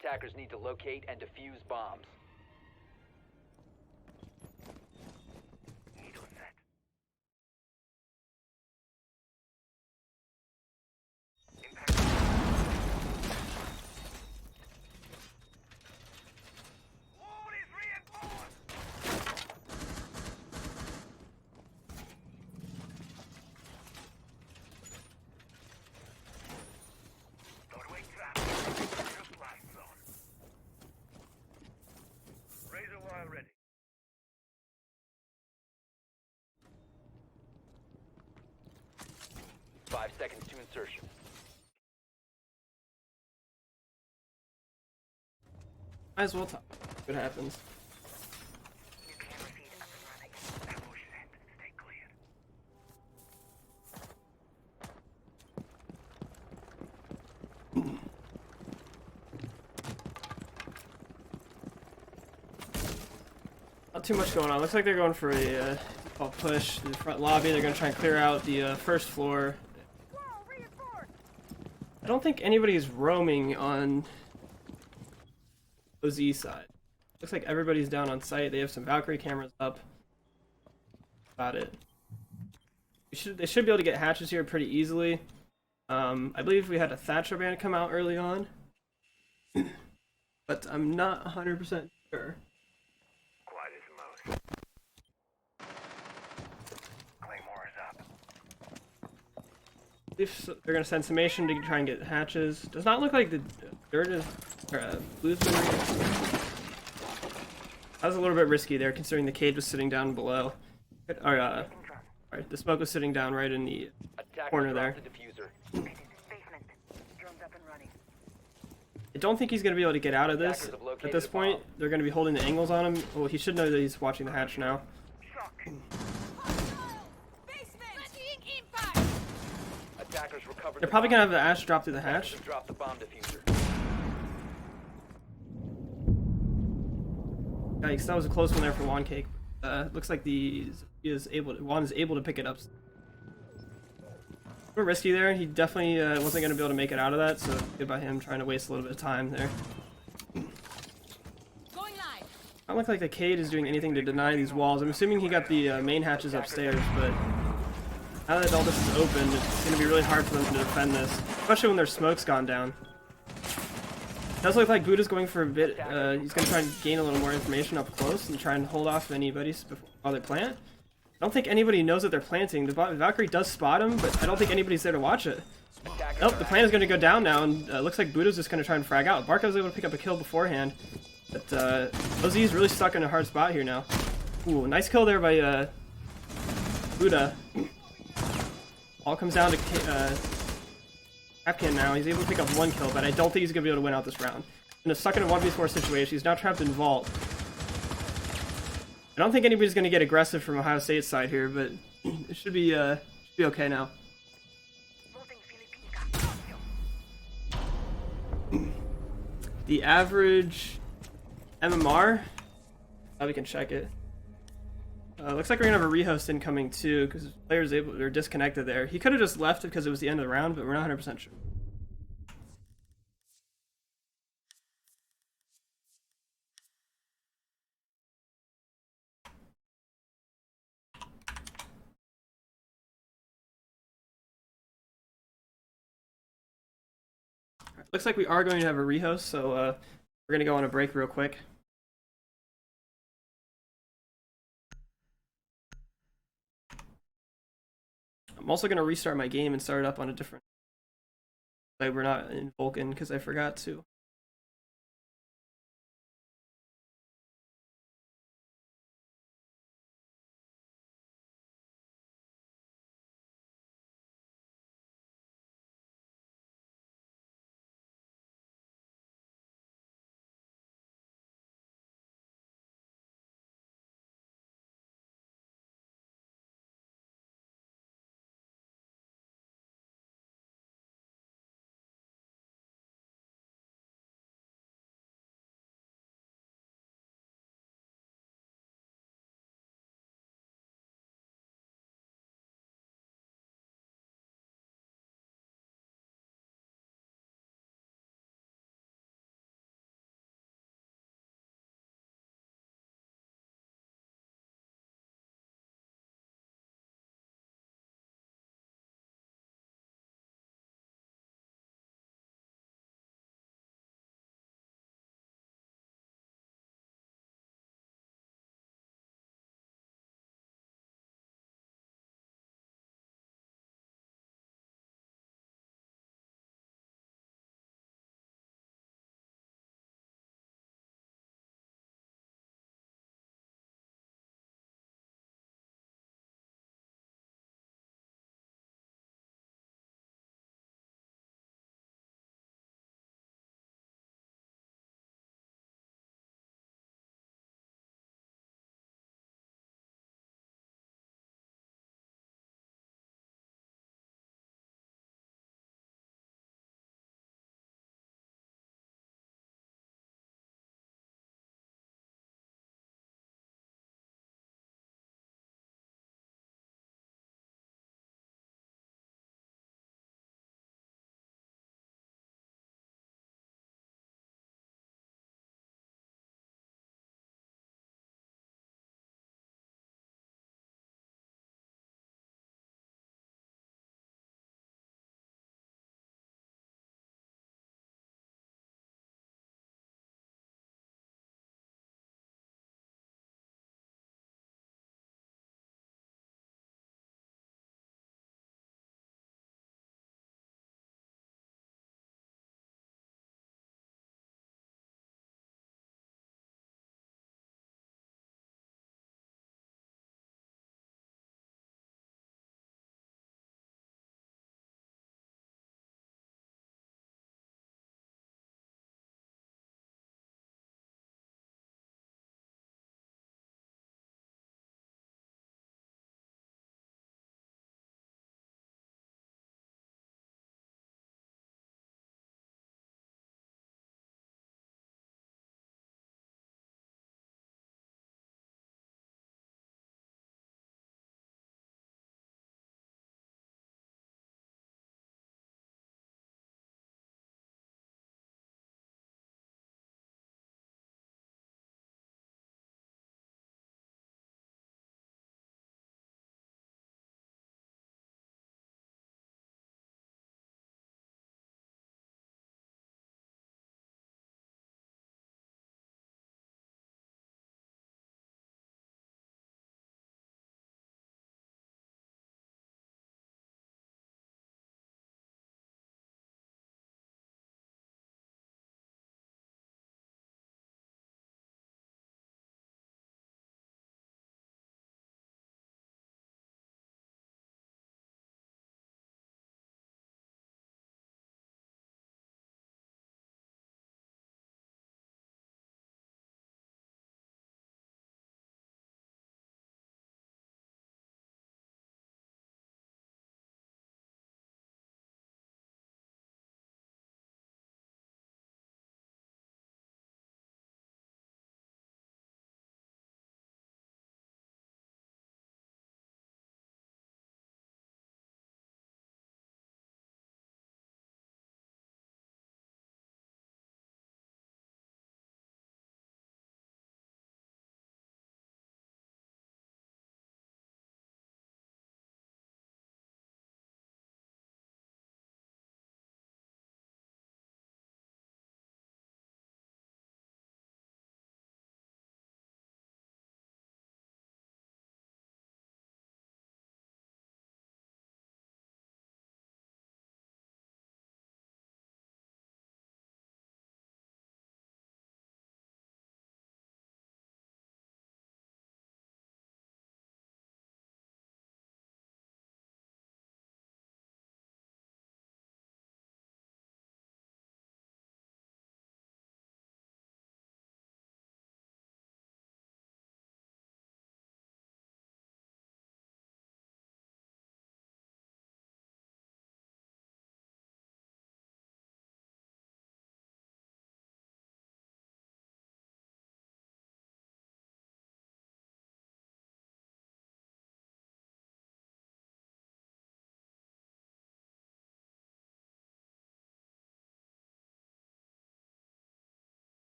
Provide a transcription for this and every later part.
Attackers need to locate and defuse bombs. Needle set. Impact. Wall is reinforced. Doorway trap. Supply zone. Razor wire ready. Five seconds to insertion. Might as well talk. See what happens. New camera feed up and running. Ambush set. Stay clear. Not too much going on. Looks like they're going for a push to the front lobby. They're going to try and clear out the first floor. I don't think anybody's roaming on OZ side. Looks like everybody's down on site. They have some Valkyrie cameras up. About it. They should be able to get hatches here pretty easily. I believe we had a Thatcher band come out early on, but I'm not 100% sure. Quiet as a mouse. Claymore is up. If they're gonna send summation to try and get hatches. Does not look like the dirt is blue's been. That was a little bit risky there, considering the cage was sitting down below. Alright, the smoke was sitting down right in the corner there. I don't think he's going to be able to get out of this at this point. They're going to be holding the angles on him. Well, he should know that he's watching the hatch now. They're probably going to have the Ash drop through the hatch. Yikes, that was a close one there for Juan Cake. Looks like Juan is able to pick it up. A bit risky there. He definitely wasn't going to be able to make it out of that, so good by him trying to waste a little bit of time there. I don't look like the Cade is doing anything to deny these walls. I'm assuming he got the main hatches upstairs, but now that all this is open, it's going to be really hard for them to defend this, especially when their smoke's gone down. It does look like Buddha's going for a bit. He's going to try and gain a little more information up close and try and hold off anybody while they plant. I don't think anybody knows that they're planting. The Valkyrie does spot him, but I don't think anybody's there to watch it. Nope, the plant is going to go down now, and looks like Buddha's just going to try and frag out. Barca was able to pick up a kill beforehand, but OZ is really stuck in a hard spot here now. Ooh, nice kill there by Buddha. All comes down to Afghan now. He's able to pick up one kill, but I don't think he's going to be able to win out this round. And stuck in a 1v4 situation. He's now trapped in Vault. I don't think anybody's going to get aggressive from Ohio State's side here, but it should be okay now. The average MMR, we can check it. Looks like we're gonna have a rehost incoming too, because players they're disconnected there. He could have just left it because it was the end of the round, but we're not 100% sure. Looks like we are going to have a rehost, so we're going to go on a break real quick. I'm also going to restart my game and start it up on a different... Like we're not in Vulkan because I forgot to.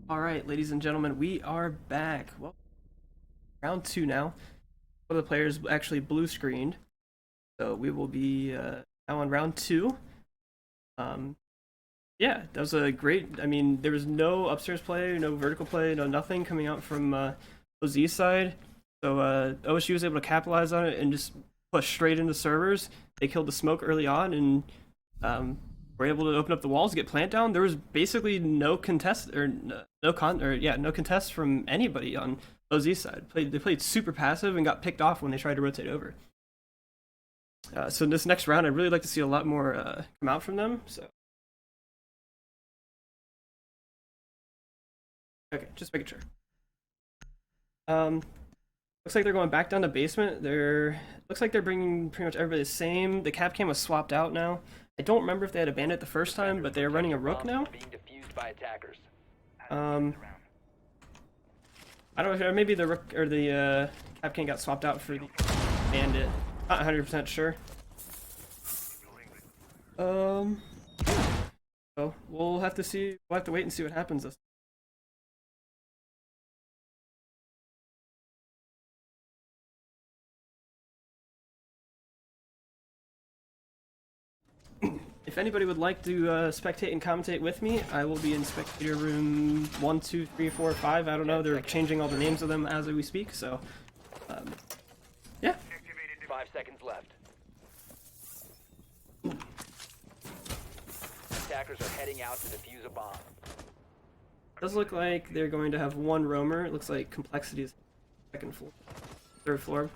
All right, ladies and gentlemen, we are back. Well, round 2 now. One of the players actually blue screened, so we will be now on round 2. Yeah, that was a great. I mean, there was no upstairs play, no vertical play, no nothing coming out from OZ side. So OSU was able to capitalize on it and just push straight into servers. They killed the smoke early on and were able to open up the walls, get plant down. There was basically no contest or no contest from anybody on OZ side. They played super passive and got picked off when they tried to rotate over. So in this next round, I'd really like to see a lot more come out from them. So. Okay, just making sure. Looks like they're going back down to basement. Looks like they're bringing pretty much everybody the same. The cap cam was swapped out now. I don't remember if they had a bandit the first time, but they're running a rook now. I don't know if maybe the rook or the cap cam got swapped out for the bandit. Not 100% sure. So we'll have to see. We'll have to wait and see what happens this. If anybody would like to spectate and commentate with me, I will be in spectator room 1, 2, 3, 4, 5. I don't know. They're changing all the names of them as we speak. So, yeah. 5 seconds left. Attackers are heading out to defuse a bomb. Does look like they're going to have one roamer. It looks like complexity is second floor, third floor,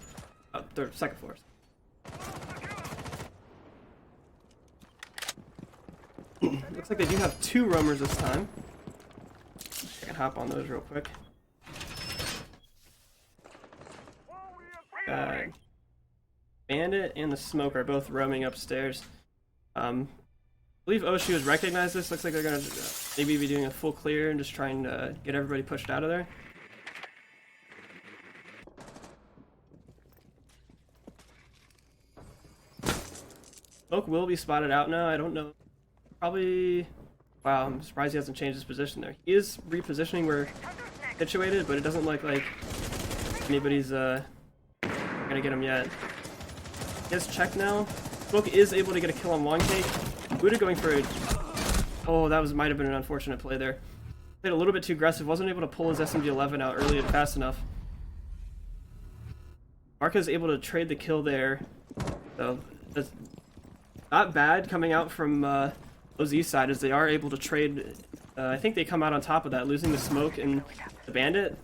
second floor. Looks like they do have 2 roamers this time. I can hop on those real quick. Bandit and the Smoke are both roaming upstairs. I believe OSU has recognized this. Looks like they're going to maybe be doing a full clear and just trying to get everybody pushed out of there. Smoke will be spotted out now. I don't know. Probably. Wow, I'm surprised he hasn't changed his position there. He is repositioning where situated, but it doesn't look like anybody's gonna get him yet. He has checked now. Smoke is able to get a kill on one cake. Buddha going for a. Oh, that might have been an unfortunate play there. Played a little bit too aggressive. Wasn't able to pull his SMG-11 out early and fast enough. Marca is able to trade the kill there. So that's not bad coming out from OZ side, as they are able to trade. I think they come out on top of that, losing the Smoke and the Bandit.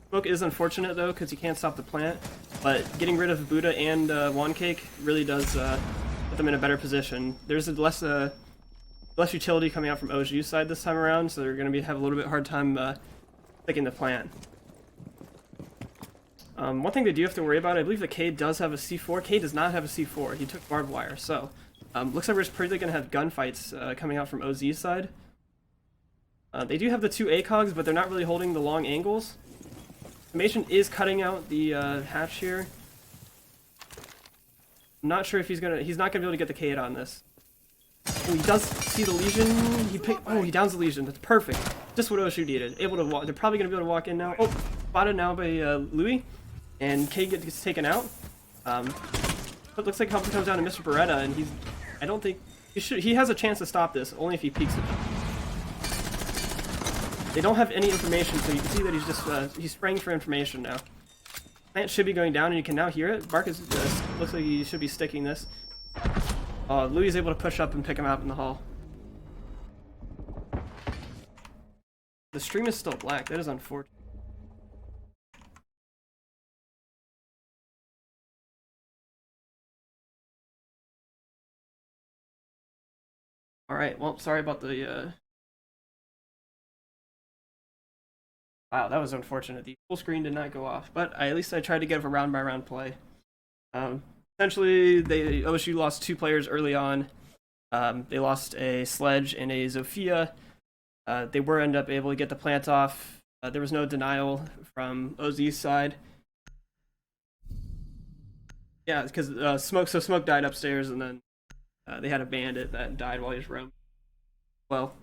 Smoke is unfortunate though, because he can't stop the plant, but getting rid of Buddha and One Cake really does put them in a better position. There's less utility coming out from OSU side this time around, so they're going to have a little bit hard time picking the plant. One thing they do have to worry about, I believe that Cade does have a C4. Cade does not have a C4. He took barbed wire, so looks like we're probably going to have gunfights coming out from OZ side. They do have the 2 ACOGs, but they're not really holding the long angles. Summation is cutting out the hatch here. I'm not sure if he's not going to be able to get the Cade on this. Oh, he does see the Legion. He downs the Legion. That's perfect. Just what OSU needed. Able to walk. They're probably going to be able to walk in now. Oh, spotted now by Louis. And Cade gets taken out. It looks like Humphrey comes down to Mr. Beretta, and I don't think he has a chance to stop this, only if he peeks it. They don't have any information, so you can see that he's spraying for information now. Plant should be going down, and you can now hear it. Bark looks like he should be sticking this. Louis is able to push up and pick him up in the hall. The stream is still black. That is unfortunate. Alright, well, sorry about the, Wow, that was unfortunate. The full screen did not go off, but at least I tried to get a round-by-round play. Essentially, OSU lost 2 players early on. They lost a Sledge and a Zofia. They were end up able to get the plant off. There was no denial from OZ's side. Yeah, because Smoke died upstairs, and then they had a bandit that died while he was roaming. Well,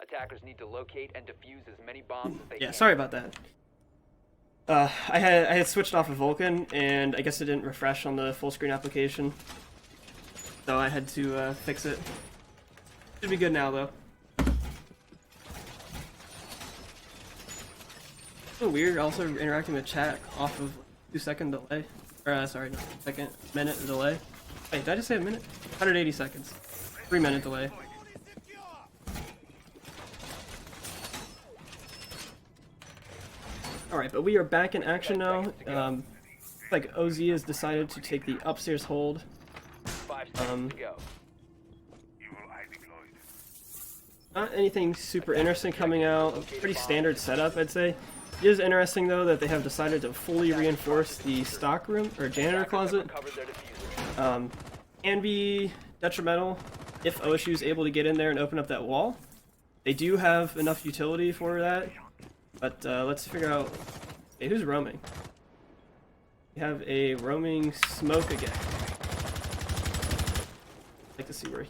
Attackers need to locate and defuse as many bombs as they Yeah, can. sorry about that. I had switched off of Vulkan, and I guess it didn't refresh on the full screen application, so I had to fix it. Should be good now though. So weird. Also interacting with chat off of 2-second delay, or sorry, no, second minute delay. Wait, did I just say a minute? 180 seconds. 3-minute delay. Alright, but we are back in action now. Looks like OZ has decided to take the upstairs hold. 5 seconds to go. Not anything super interesting coming out. Pretty standard setup, I'd say. It is interesting though that they have decided to fully reinforce the stock room or janitor closet. Recovered their diffuser. Can be detrimental if OSU is able to get in there and open up that wall. They do have enough utility for that, but let's figure out. Okay, who's roaming? We have a roaming smoke again. I'd like to see where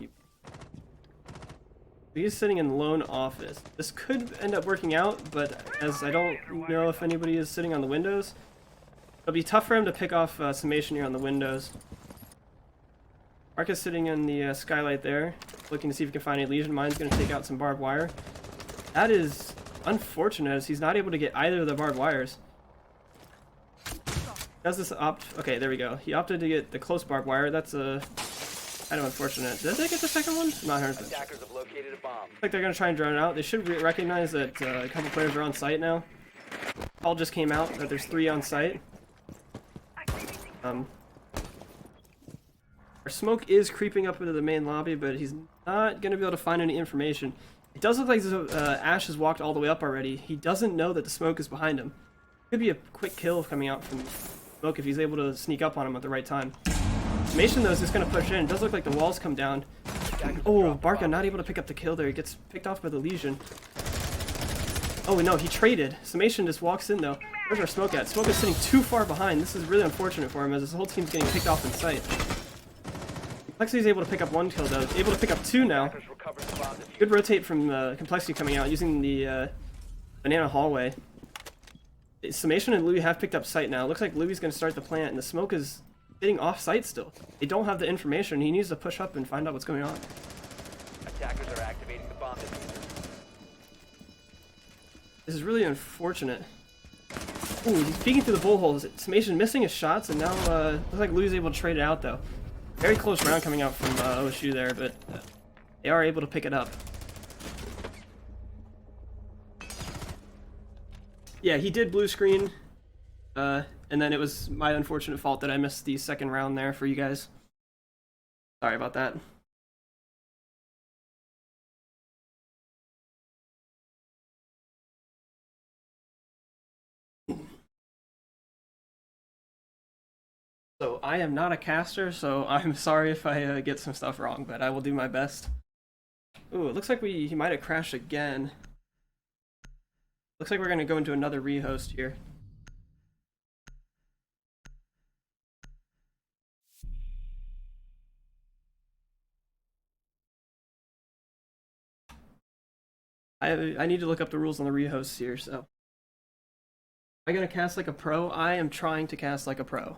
he's sitting in lone office. This could end up working out, but as I don't know if anybody is sitting on the windows, it'll be tough for him to pick off summation here on the windows. Mark is sitting in the skylight there, looking to see if he can find any lesion. Mine's going to take out some barbed wire. That is unfortunate, as he's not able to get either of the barbed wires. Does this opt? Okay, there we go. He opted to get the close barbed wire. That's a kind of unfortunate. Did they get the second one? Not 100%. Attackers have located a bomb. Looks like they're going to try and drone it out. They should recognize that a couple players are on site now. Call just came out that there's 3 on site. Our smoke is creeping up into the main lobby, but he's not going to be able to find any information. It does look like Ash has walked all the way up already. He doesn't know that the smoke is behind him. Could be a quick kill coming out from smoke if he's able to sneak up on him at the right time. Mason though is just going to push in. It does look like the walls come down. Oh, Barca not able to pick up the kill there. He gets picked off by the Legion. Oh no, he traded. Summation just walks in though. Where's our smoke at? Smoke is sitting too far behind. This is really unfortunate for him as his whole team's getting picked off in sight. Complexity's able to pick up 1 kill though. Able to pick up 2 now. Good rotate from Complexity coming out using the banana hallway. Summation and Louis have picked up site now. Looks like Louis is going to start the plant and the smoke is sitting off site still. They don't have the information. He needs to push up and find out what's going on. Attackers are activating the bomb diffuser. This is really unfortunate. Ooh, he's peeking through the bullholes. Summation missing his shots, and now looks like Louis is able to trade it out though. Very close round coming out from OSU there, but they are able to pick it up. Yeah, he did blue screen, and then it was my unfortunate fault that I missed the second round there for you guys. Sorry about that. So I am not a caster, so I'm sorry if I get some stuff wrong, but I will do my best. Ooh, it looks like he might have crashed again. Looks like we're going to go into another rehost here. I need to look up the rules on the rehosts here, so. Am I going to cast like a pro? I am trying to cast like a pro.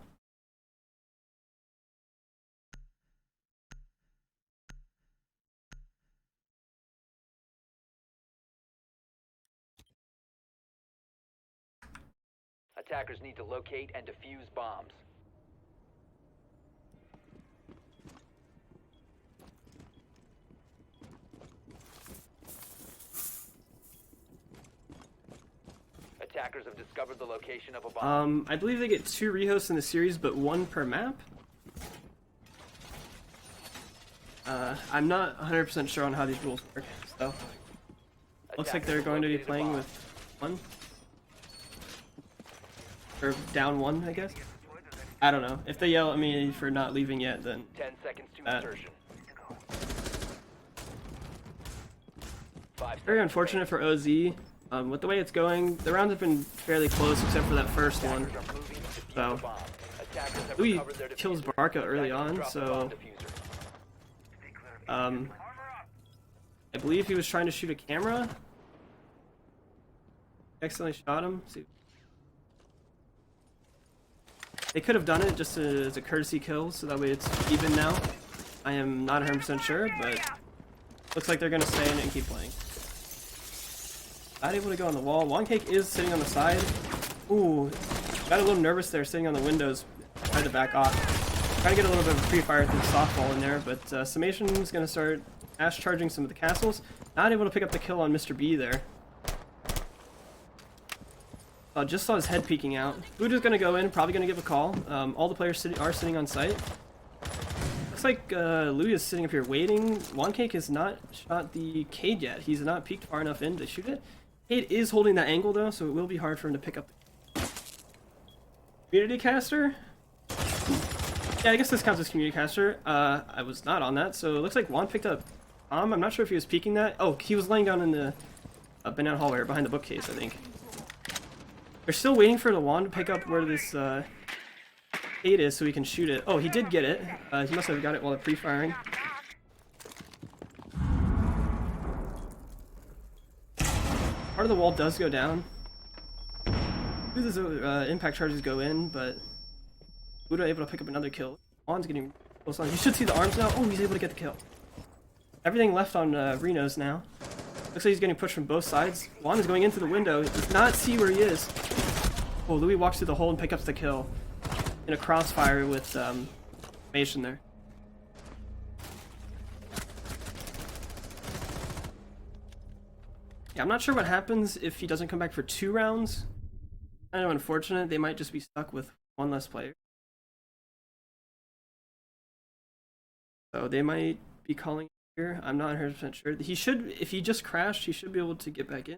Attackers need to locate and defuse bombs. Attackers have discovered the location of a bomb. I believe they get 2 rehosts in the series, but 1 per map. I'm not 100% sure on how these rules work, so. Looks like they're going to be playing with 1. Or down 1, I guess. I don't know. If they yell at me for not leaving yet, then 10 seconds to insertion. Very unfortunate for OZ. With the way it's going, the rounds have been fairly close except for that first one. So, Louis kills Barca early on, so I believe he was trying to shoot a camera. Accidentally shot him. See. They could have done it just as a courtesy kill, so that way it's even now. I am not 100% sure, but looks like they're going to stay in it and keep playing. Not able to go on the wall. Cake is sitting on the side. Ooh, got a little nervous there sitting on the windows. Tried to back off. Trying to get a little bit of a pre-fire through the softball in there, but Summation is going to start Ash charging some of the castles. Not able to pick up the kill on Mr. B there. Just saw his head peeking out. Buddha's going to go in, probably going to give a call. All the players are sitting on site. Looks like Louis is sitting up here waiting. Cake has not shot the Cade yet. He's not peeked far enough in to shoot it. Cade is holding that angle though, so it will be hard for him to pick up the community caster. Yeah, I guess this counts as community caster. I was not on that, so it looks like Juan picked up Tom. I'm not sure if he was peeking that. Oh, he was laying down in the banana hallway behind the bookcase, I think. They're still waiting for the Juan to pick up where this Cade is so he can shoot it. Oh, he did get it. He must have got it while they're pre-firing. Part of the wall does go down. These impact charges go in, but Buddha able to pick up another kill. Juan's getting close on. You should see the arms now. Oh, he's able to get the kill. Everything left on Reno's now. Looks like he's getting pushed from both sides. Juan is going into the window. He does not see where he is. Oh, Louis walks through the hole and picks up the kill. In a crossfire with Mason there. Yeah, I'm not sure what happens if he doesn't come back for 2 rounds. Kind of unfortunate. They might just be stuck with 1 less player. So they might be calling here. I'm not 100% sure. He should, if he just crashed, he should be able to get back in.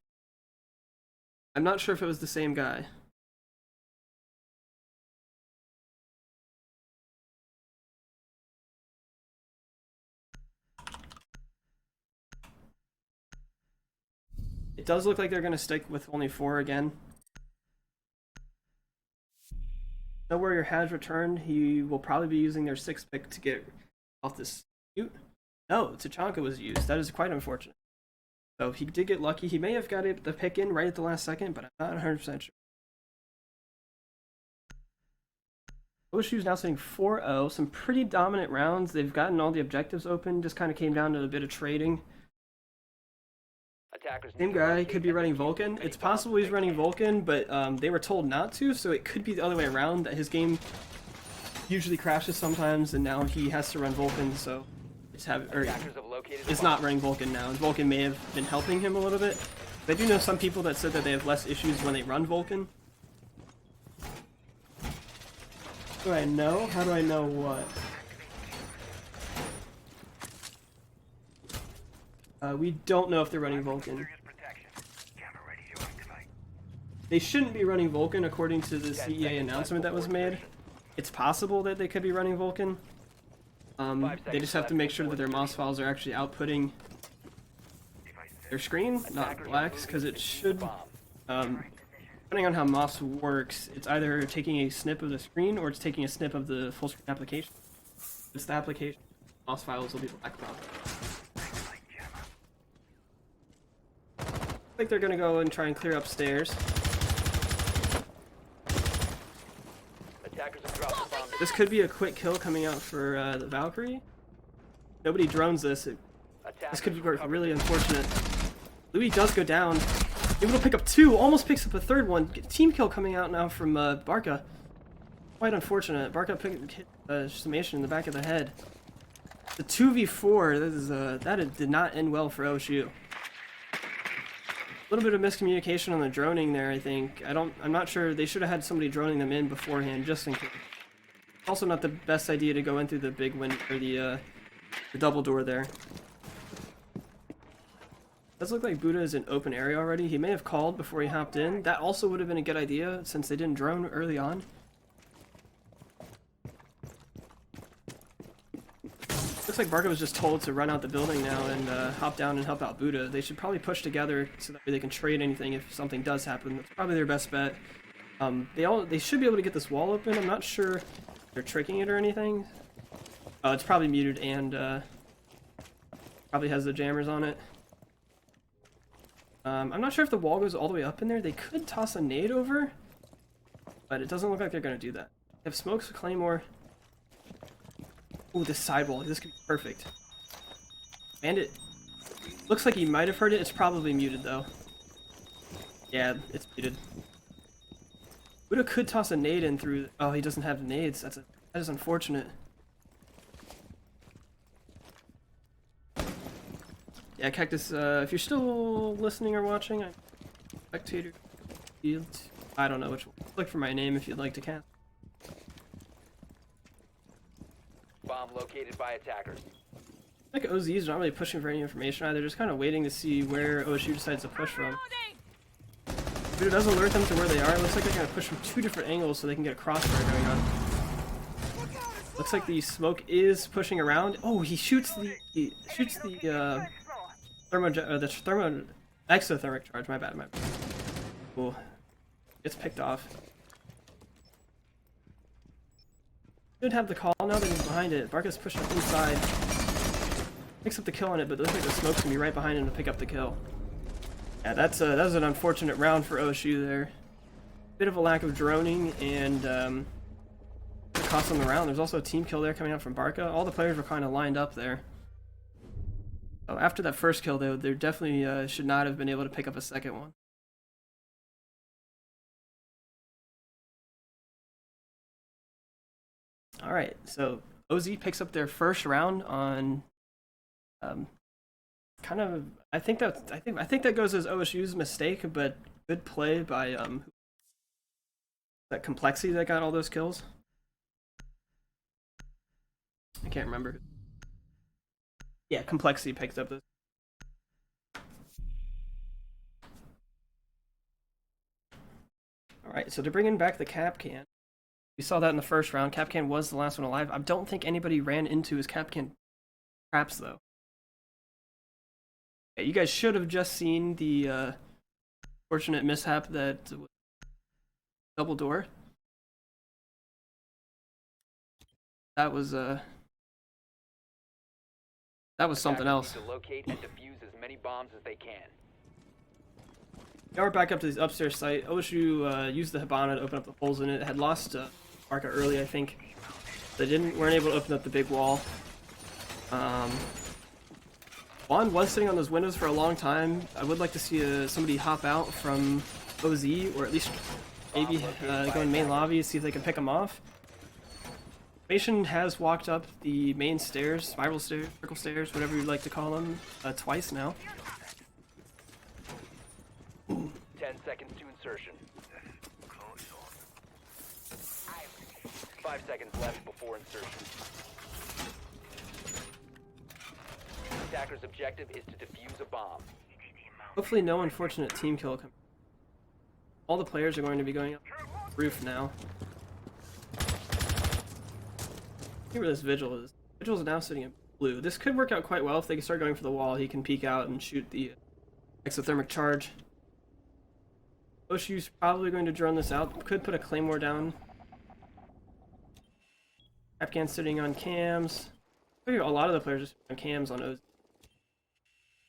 I'm not sure if it was the same guy. It does look like they're going to stick with only 4 again. No Warrior has returned. He will probably be using their 6th pick to get off this shoot. No, Tachanka was used. That is quite unfortunate. So he did get lucky. He may have got the pick in right at the last second, but I'm not 100% sure. OSU is now sitting 4-0. Some pretty dominant rounds. They've gotten all the objectives open. Just kind of came down to a bit of trading. Same guy could be running Vulcan. It's possible he's running Vulcan, but they were told not to, so it could be the other way around, that his game usually crashes sometimes, and now he has to run Vulcan, so is not running Vulcan now. And Vulcan may have been helping him a little bit. But I do know some people that said that they have less issues when they run Vulcan. Do I know? How do I know what? We don't know if they're running Vulcan. They shouldn't be running Vulcan according to the CEA announcement that was made. It's possible that they could be running Vulcan. They just have to make sure that their MOS files are actually outputting their screen, not blacks, because it should, depending on how MOS works, it's either taking a snip of the screen or it's taking a snip of the full screen application. If it's the application, MOS files will be black probably. I think they're going to go and try and clear upstairs. This could be a quick kill coming out for the Valkyrie. Nobody drones this. This could be really unfortunate. Louis does go down. Able to pick up 2. Almost picks up a 3rd one. Team kill coming out now from Barca. Quite unfortunate. Barca hit Summation in the back of the head. The 2v4. That did not end well for OSU. A little bit of miscommunication on the droning there, I think. I'm not sure. They should have had somebody droning them in beforehand, just in case. Also not the best idea to go in through the big window, or the double door there. Does look like Buddha is in open area already. He may have called before he hopped in. That also would have been a good idea since they didn't drone early on. Looks like Barca was just told to run out the building now and hop down and help out Buddha. They should probably push together so that they can trade anything if something does happen. That's probably their best bet. They should be able to get this wall open. I'm not sure if they're tricking it or anything. It's probably muted and probably has the jammers on it. I'm not sure if the wall goes all the way up in there. They could toss a nade over, but it doesn't look like they're gonna do that. They have smokes, claymore. Ooh, this sidewall. This could be perfect. Bandit looks like he might have heard it. It's probably muted though. Yeah, it's muted. Buddha could toss a nade in through. Oh, he doesn't have nades. That is unfortunate. Yeah, Cactus. If you're still listening or watching, I'm spectator. I don't know which one. Look for my name if you'd like to cast. Bomb located by attackers. Like OZ is not really pushing for any information either, just kind of waiting to see where OSU decides to push from. But it does alert them to where they are. It looks like they're going to push from 2 different angles so they can get a crossfire going on. Looks like the smoke is pushing around. Oh, he shoots the exothermic charge. My bad. Cool. Gets picked off. Should have the call now that he's behind it. Barca's pushing inside. Picks up the kill on it, but it looks like the smoke's gonna be right behind him to pick up the kill. Yeah, that was an unfortunate round for OSU there. Bit of a lack of droning and it cost them the round. There's also a team kill there coming out from Barca. All the players were kind of lined up there. So after that first kill, though, they definitely should not have been able to pick up a second one. All right, so OZ picks up their first round on kind of. I think that goes as OSU's mistake, but good play by that Complexity that got all those kills. I can't remember. Yeah, Complexity picked up those. All right, so they're bringing back the Capcan. We saw that in the first round. Capcan was the last one alive. I don't think anybody ran into his Capcan traps, though. Yeah, you guys should have just seen the fortunate mishap that double door. That was something else. To locate and defuse as many bombs as they can. Now we're back up to this upstairs site. OSU used the Hibana to open up the holes in it. Had lost Barca early, I think. They weren't able to open up the big wall. Juan was sitting on those windows for a long time. I would like to see somebody hop out from OZ, or at least maybe go in main lobby, see if they can pick him off. Formation has walked up the main stairs, spiral stairs, circle stairs, whatever you'd like to call them, twice now. 10 seconds to insertion. 5 seconds left before insertion. Attacker's objective is to defuse a bomb. Hopefully no unfortunate team kill comes. All the players are going to be going up the roof now. See where this Vigil is. Vigil is now sitting in blue. This could work out quite well if they can start going for the wall. He can peek out and shoot the exothermic charge. OSU's probably going to drone this out. Could put a claymore down. Capcan sitting on cams. A lot of the players just on cams on OZ.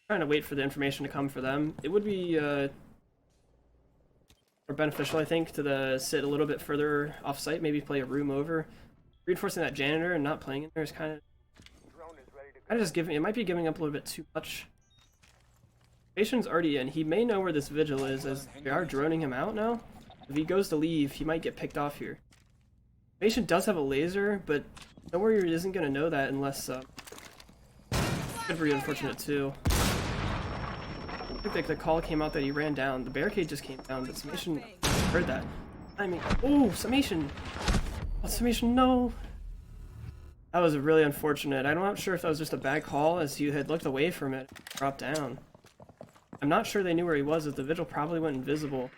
Trying to wait for the information to come for them. It would be more beneficial, I think, to sit a little bit further off site. Maybe play a room over. Reinforcing that janitor and not playing in there is kind of just giving. It might be giving up a little bit too much. Patient's already in. He may know where this Vigil is, as they are droning him out now. If he goes to leave, he might get picked off here. Patient does have a laser, but no warrior isn't going to know that unless... could be unfortunate too. I think the call came out that he ran down. The barricade just came down, but Summation heard that. I mean, oh, Summation! Oh, Summation, no! That was really unfortunate. I'm not sure if that was just a bad call, as he had looked away from it, dropped down. I'm not sure they knew where he was, as the Vigil probably went invisible.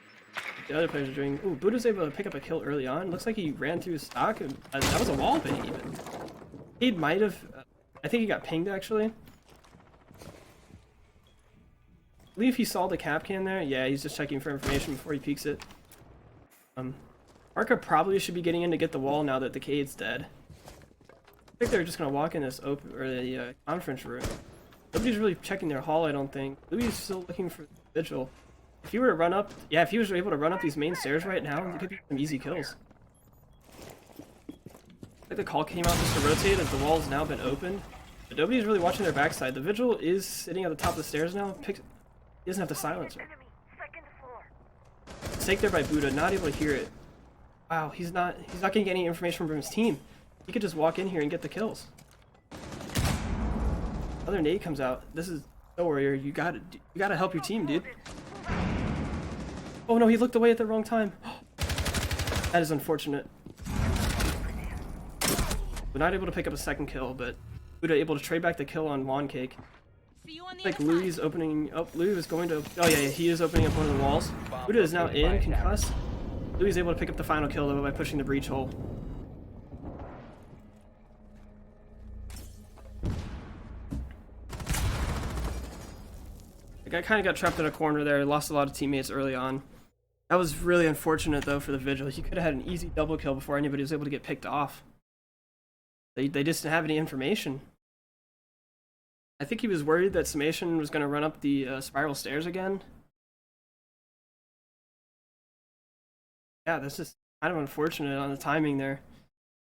The other players are doing... Ooh, Buddha's able to pick up a kill early on. Looks like he ran through his stock. And, that was a wall bait, even. He might have... I think he got pinged, actually. I believe he saw the Capcan there. Yeah, he's just checking for information before he peeks it. Arca probably should be getting in to get the wall now that the Cade's dead. I think they're just going to walk in this open... or the conference room. Nobody's really checking their hall, I don't think. Louis is still looking for Vigil. If he were to run up, yeah, if he was able to run up these main stairs right now, it could be some easy kills. Like the call came out just to rotate as the wall's now been opened. But nobody's really watching their backside. The Vigil is sitting at the top of the stairs now. He doesn't have the silencer. Enemy, second floor. Mistake there by Buddha, not able to hear it. Wow, he's not getting any information from his team. He could just walk in here and get the kills. Another nade comes out. This is no warrior. You gotta help your team, dude. Oh no, he looked away at the wrong time. That is unfortunate. We're not able to pick up a second kill, but Buddha able to trade back the kill on Lawn Cake. Like Louis opening. Oh, Louis is going to. Oh yeah, he is opening up one of the walls. Buddha is now in, concussed. Louis is able to pick up the final kill though by pushing the breach hole. I kind of got trapped in a corner there. Lost a lot of teammates early on. That was really unfortunate though for the Vigil. He could have had an easy double kill before anybody was able to get picked off. They just didn't have any information. I think he was worried that Summation was going to run up the spiral stairs again. Yeah, that's just kind of unfortunate on the timing there.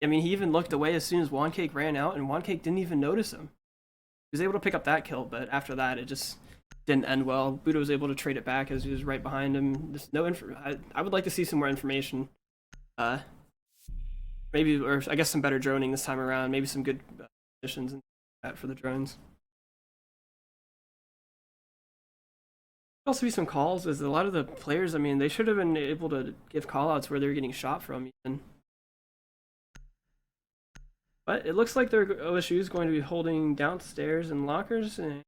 I mean, he even looked away as soon as Wancake ran out, and Wancake didn't even notice him. He was able to pick up that kill, but after that, it just didn't end well. Buddha was able to trade it back as he was right behind him. Just no I would like to see some more information. Maybe, or I guess some better droning this time around. Maybe some good positions and that for the drones. Also be some calls, as a lot of the players, I mean, they should have been able to give callouts where they're getting shot from even. But it looks like their OSU is going to be holding downstairs in lockers, and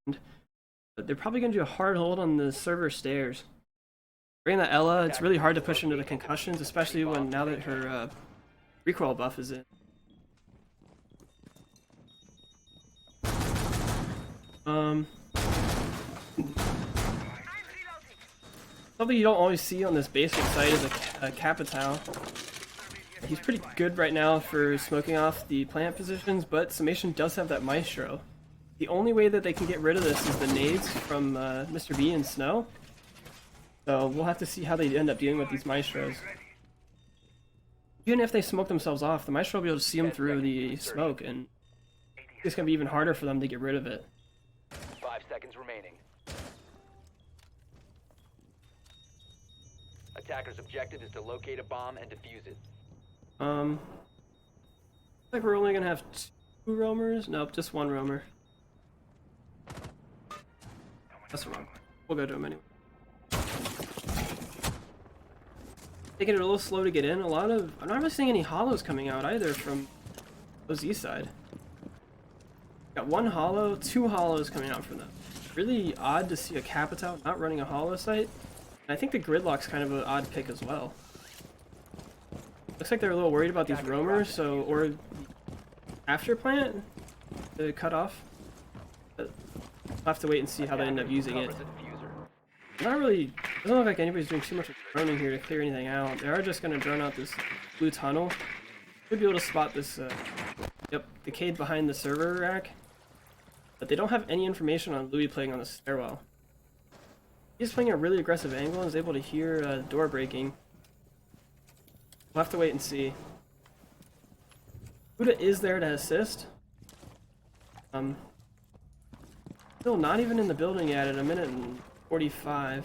they're probably going to do a hard hold on the server stairs. Bringing that Ella, it's really hard to push into the concussions, especially when now that her recoil buff is in. Something you don't always see on this basic site is a Capitao. He's pretty good right now for smoking off the plant positions, but Summation does have that Maestro. The only way that they can get rid of this is the nades from Mr. B and Snow. So we'll have to see how they end up dealing with these Maestros. Even if they smoke themselves off, the Maestro will be able to see them through the smoke, and it's going to be even harder for them to get rid of it. 5 seconds remaining. Attacker's objective is to locate a bomb and defuse it. Looks like we're only going to have 2 roamers? Nope, just 1 roamer. That's wrong. We'll go to him anyway. Taking it a little slow to get in. I'm not really seeing any hollows coming out either from OZ side. Got 1 hollow, 2 hollows coming out from them. Really odd to see a Capitao not running a hollow site. And I think the Gridlock's kind of an odd pick as well. Looks like they're a little worried about these roamers, so, or after plant to cut off. But we'll have to wait and see how they end up using it. Not really, doesn't look like anybody's doing too much of droning here to clear anything out. They are just going to drone out this blue tunnel. Should be able to spot this, yep, the Cade behind the server rack. But they don't have any information on Louis playing on the stairwell. He's playing a really aggressive angle and is able to hear door breaking. We'll have to wait and see. Buddha is there to assist. Still not even in the building yet at 1:45.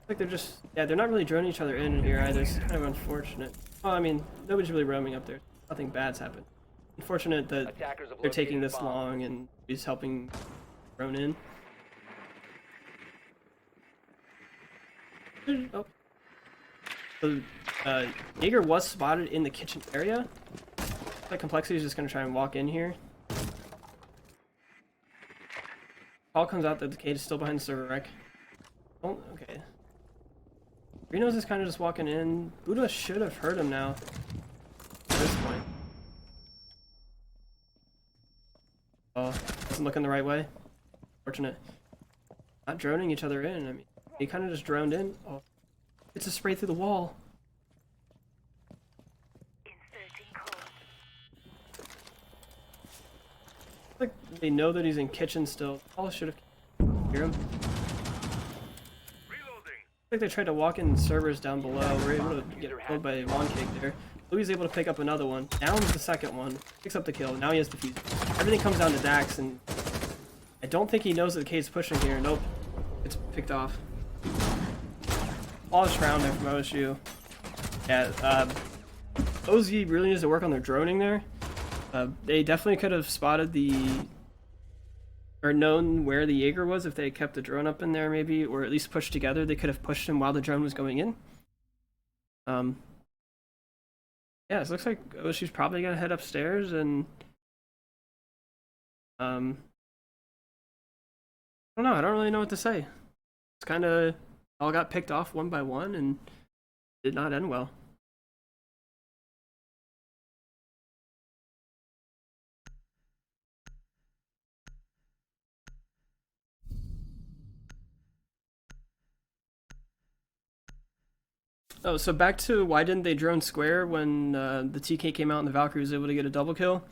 Like they're just, yeah, they're not really droning each other in here either. It's kind of unfortunate. Well, I mean, nobody's really roaming up there. Nothing bad's happened. Unfortunate that they're taking this long and he's helping drone in. Oh. So, Jaeger was spotted in the kitchen area. That Complexity is just going to try and walk in here. Call comes out that the Cade is still behind the server rack. Oh, okay. Reno's is kind of just walking in. Buddha should have heard him now. At this point. Oh, isn't looking the right way. Fortunate. Not droning each other in. I mean, he kind of just droned in. Oh, it's a spray through the wall. Like they know that he's in kitchen still. Paul should have hear him. Like they tried to walk in servers down below. We're able to get killed by Lawn Cake there. Louis able to pick up another one. Downs the second one. Picks up the kill. Now he has the fuse. Everything comes down to Dax, and I don't think he knows that the K's pushing here. Nope. It's picked off. Flawless round there from OSU. Yeah, OZ really needs to work on their droning there. They definitely could have spotted or known where the Jaeger was if they had kept the drone up in there maybe, or at least pushed together. They could have pushed him while the drone was going in. Yeah, it looks like OSU's probably gonna head upstairs and I don't know, I don't really know what to say. It's kinda all got picked off one by one and did not end well. Oh, so back to why didn't they drone square when the TK came out and the Valkyrie was able to get a double kill?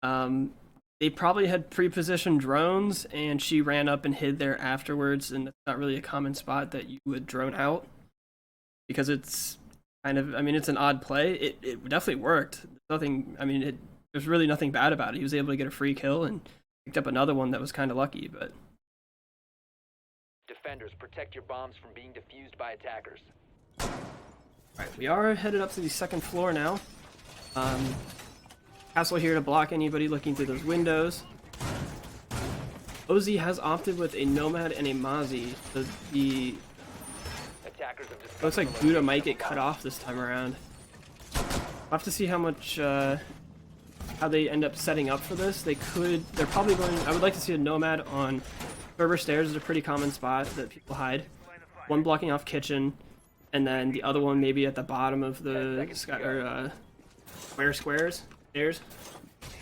They probably had pre-positioned drones and she ran up and hid there afterwards, and that's not really a common spot that you would drone out because it's kind of, I mean, it's an odd play. It definitely worked. Nothing, I mean, there's really nothing bad about it. He was able to get a free kill and picked up another one that was kind of lucky, but... Defenders, protect your bombs from being defused by attackers. Alright, we are headed up to the second floor now. Castle here to block anybody looking through those windows. OZ has opted with a Nomad and a Mozzie. The Attackers have discovered looks like Buddha might get cut off this time around. We'll have to see how much how they end up setting up for this. They're probably going, I would like to see a Nomad on server stairs. Is a pretty common spot that people hide. One blocking off kitchen, and then the other one maybe at the bottom of the sky, or squares stairs.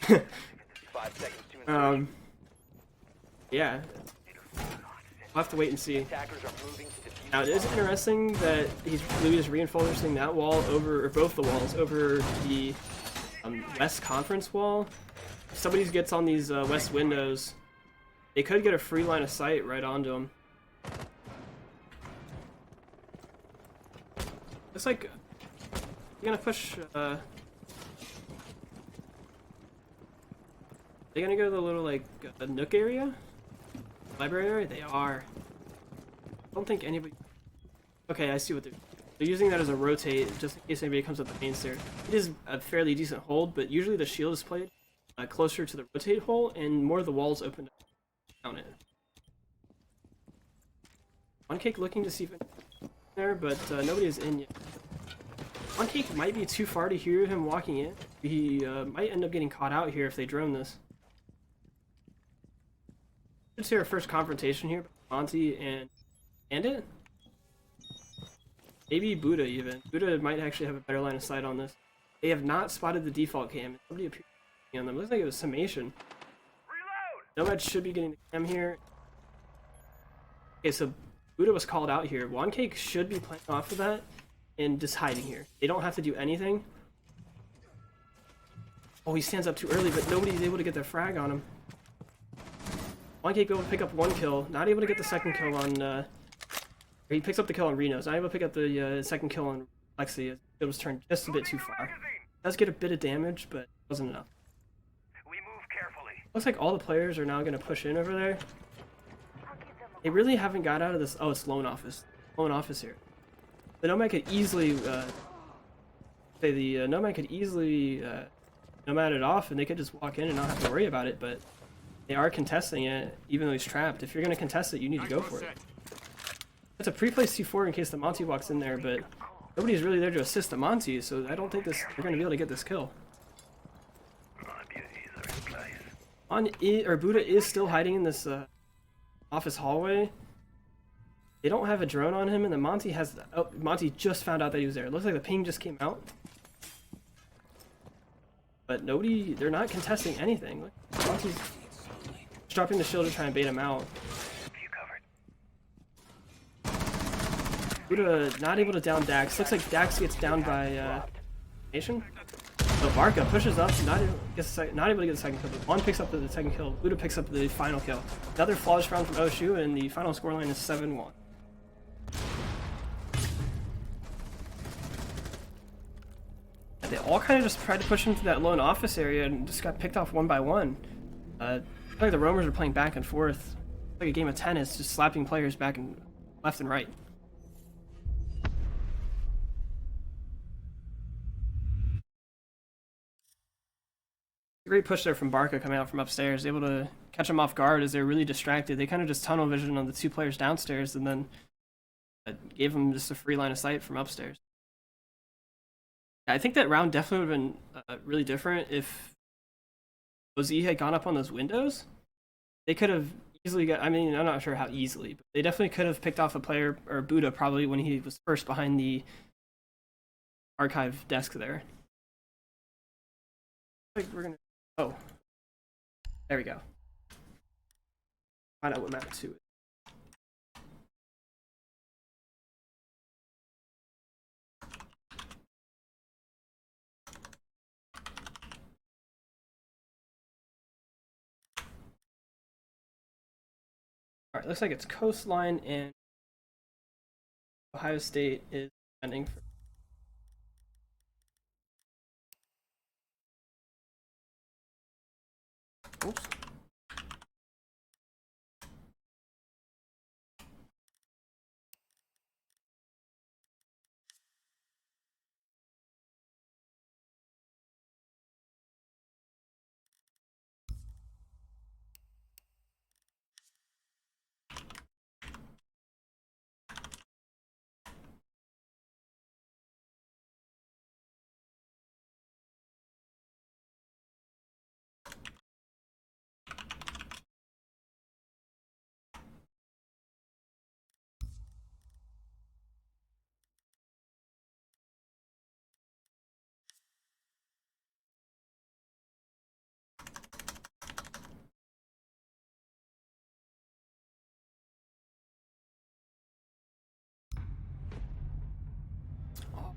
5 seconds to insertion. Yeah, we'll have to wait and see. Attackers are moving to defuse. Now it is interesting that Louis is reinforcing that wall over, or both the walls over the west conference wall. If somebody gets on these west windows, they could get a free line of sight right onto them. Looks like you're gonna push. They're gonna go to the little like nook area, library area. They are. I don't think anybody. Okay, I see what they're using that as a rotate, just in case anybody comes up the main stairs. It is a fairly decent hold, but usually the shield is played closer to the rotate hole, and more of the walls open down it. One cake looking to see if it's there, but nobody is in yet. One cake might be too far to hear him walking in. He might end up getting caught out here if they drone this. Let's see our first confrontation here. Monty and it. Maybe Buddha even. Buddha might actually have a better line of sight on this. They have not spotted the default cam. Somebody appeared on them. Looks like it was summation. Nomad should be getting the cam here. Okay, so Buddha was called out here. One cake should be playing off of that and just hiding here. They don't have to do anything. Oh, he stands up too early, but nobody's able to get their frag on him. One cake able to pick up one kill, not able to get the second kill on. He picks up the kill on Reno's, not able to pick up the second kill on Lexi. It was turned just a bit too far. Does get a bit of damage, but wasn't enough. We move carefully. Looks like all the players are now going to push in over there. They really haven't got out of this. Oh, it's lone office. Lone office here. The Nomad could easily Nomad could easily Nomad it off, and they could just walk in and not have to worry about it. But they are contesting it, even though he's trapped. If you're going to contest it, you need to go for it. It's a pre-placed C4 in case the Monty walks in there, but nobody's really there to assist the Monty, so I don't think they're going to be able to get this kill. Buddha is still hiding in this office hallway. They don't have a drone on him, and the Monty has. Oh, Monty just found out that he was there. It looks like the ping just came out, but nobody. They're not contesting anything. Look, Monty's dropping the shield to try and bait him out. Buddha not able to down Dax. Looks like Dax gets down by Nation. So Barca pushes up, not able to get the second kill, but one picks up the second kill. Buddha picks up the final kill. Another flawless round from OSU, and the final scoreline is 7-1. all kind of just tried to push into that lone office area and just got picked off one by one. I feel like the roamers are playing back and forth. It's like a game of tennis, just slapping players back and left and right. Great push there from Barca coming out from upstairs, able to catch them off guard as they're really distracted. They kind of just tunnel vision on the two players downstairs and then gave them just a free line of sight from upstairs. I think that round definitely would have been really different if OZ had gone up on those windows. They could have easily got, I mean, I'm not sure how easily, but they definitely could have picked off a player, or Buddha probably, when he was first behind the archive desk there. Like we're gonna, oh, there we go. Find out what map 2 is. Alright, looks like it's Coastline, and Ohio State is defending for. Oops.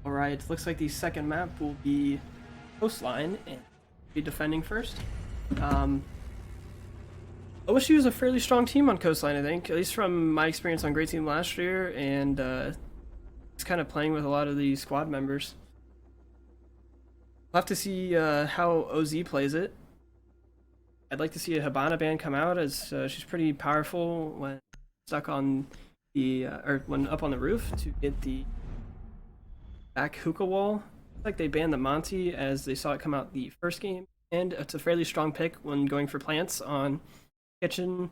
Alright, looks like the second map will be Coastline and be defending first. OSU is a fairly strong team on Coastline, I think, at least from my experience on Great Team last year, and it's kind of playing with a lot of the squad members. We'll have to see how OZ plays it. I'd like to see a Habana band come out, as she's pretty powerful when stuck on the, or when up on the roof to get the back hookah wall. Like they banned the Monty as they saw it come out the first game, and it's a fairly strong pick when going for plants on kitchen,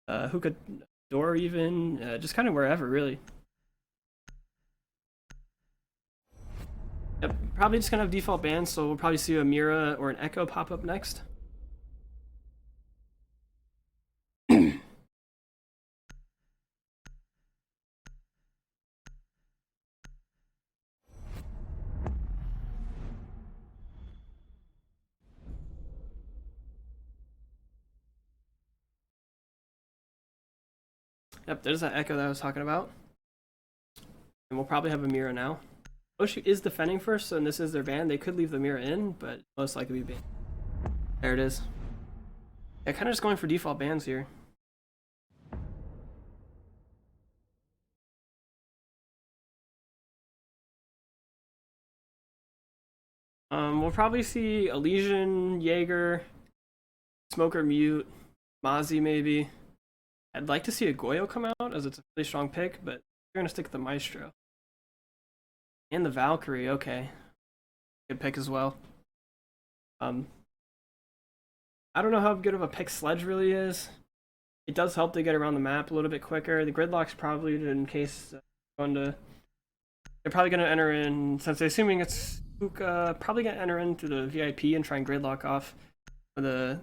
hookah door even, just kind of wherever really. Yep, probably just gonna have default bans, so we'll probably see a Mira or an Echo pop up next. Yep, there's that Echo that I was talking about. And we'll probably have a Mira now. OSU is defending first, and this is their ban. They could leave the Mira in, but most likely be banned. There it is. Yeah, kind of just going for default bans here. We'll probably see Elysian, Jaeger, Smoker Mute, Mozzie maybe. I'd like to see a Goyo come out, as it's a really strong pick, but we're gonna stick with the Maestro. And the Valkyrie, okay. Good pick as well. I don't know how good of a pick Sledge really is. It does help to get around the map a little bit quicker. The gridlock's probably in case they're probably gonna enter in, since they're assuming it's Hookah, probably gonna enter into the VIP and try and gridlock off the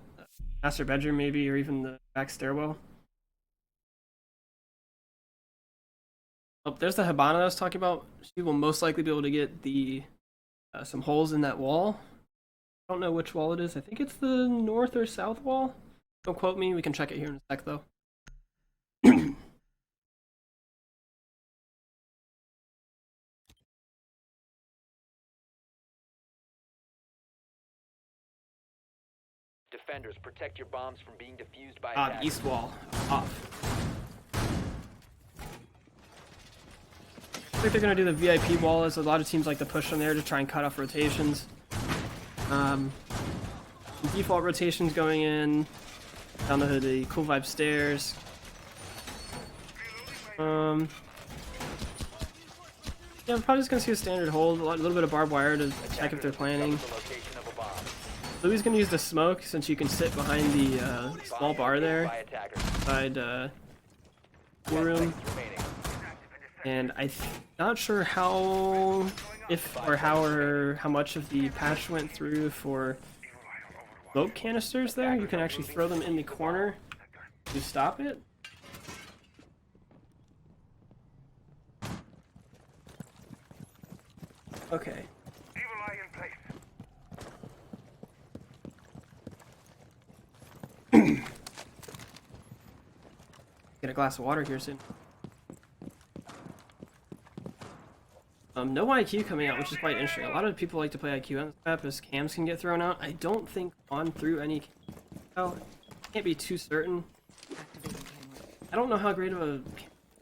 master bedroom maybe, or even the back stairwell. Oh, there's the Habana I was talking about. She will most likely be able to get the some holes in that wall. I don't know which wall it is. I think it's the north or south wall. Don't quote me. We can check it here in a sec, though. Defenders, protect your bombs from being defused by Ah, attackers. the east wall off. I think they're gonna do the VIP wall, as a lot of teams like to push from there to try and cut off rotations. Default rotations going in down the cool vibe stairs. Yeah, I'm probably just gonna see a standard hold, a little bit of barbed wire to check if they're planning. The location of a bomb. Louis gonna use the smoke since you can sit behind the small bar there, By attackers. beside pool room. Remaining. And I'm not sure how, if or how much of the patch went through for smoke canisters there. You can actually throw them in the corner to stop it. Okay. Evil eye in place. Get a glass of water here soon. No IQ coming out, which is quite interesting. A lot of people like to play IQ on this map as cams can get thrown out. I don't think on through any. Oh, can't be too certain. I don't know how great of a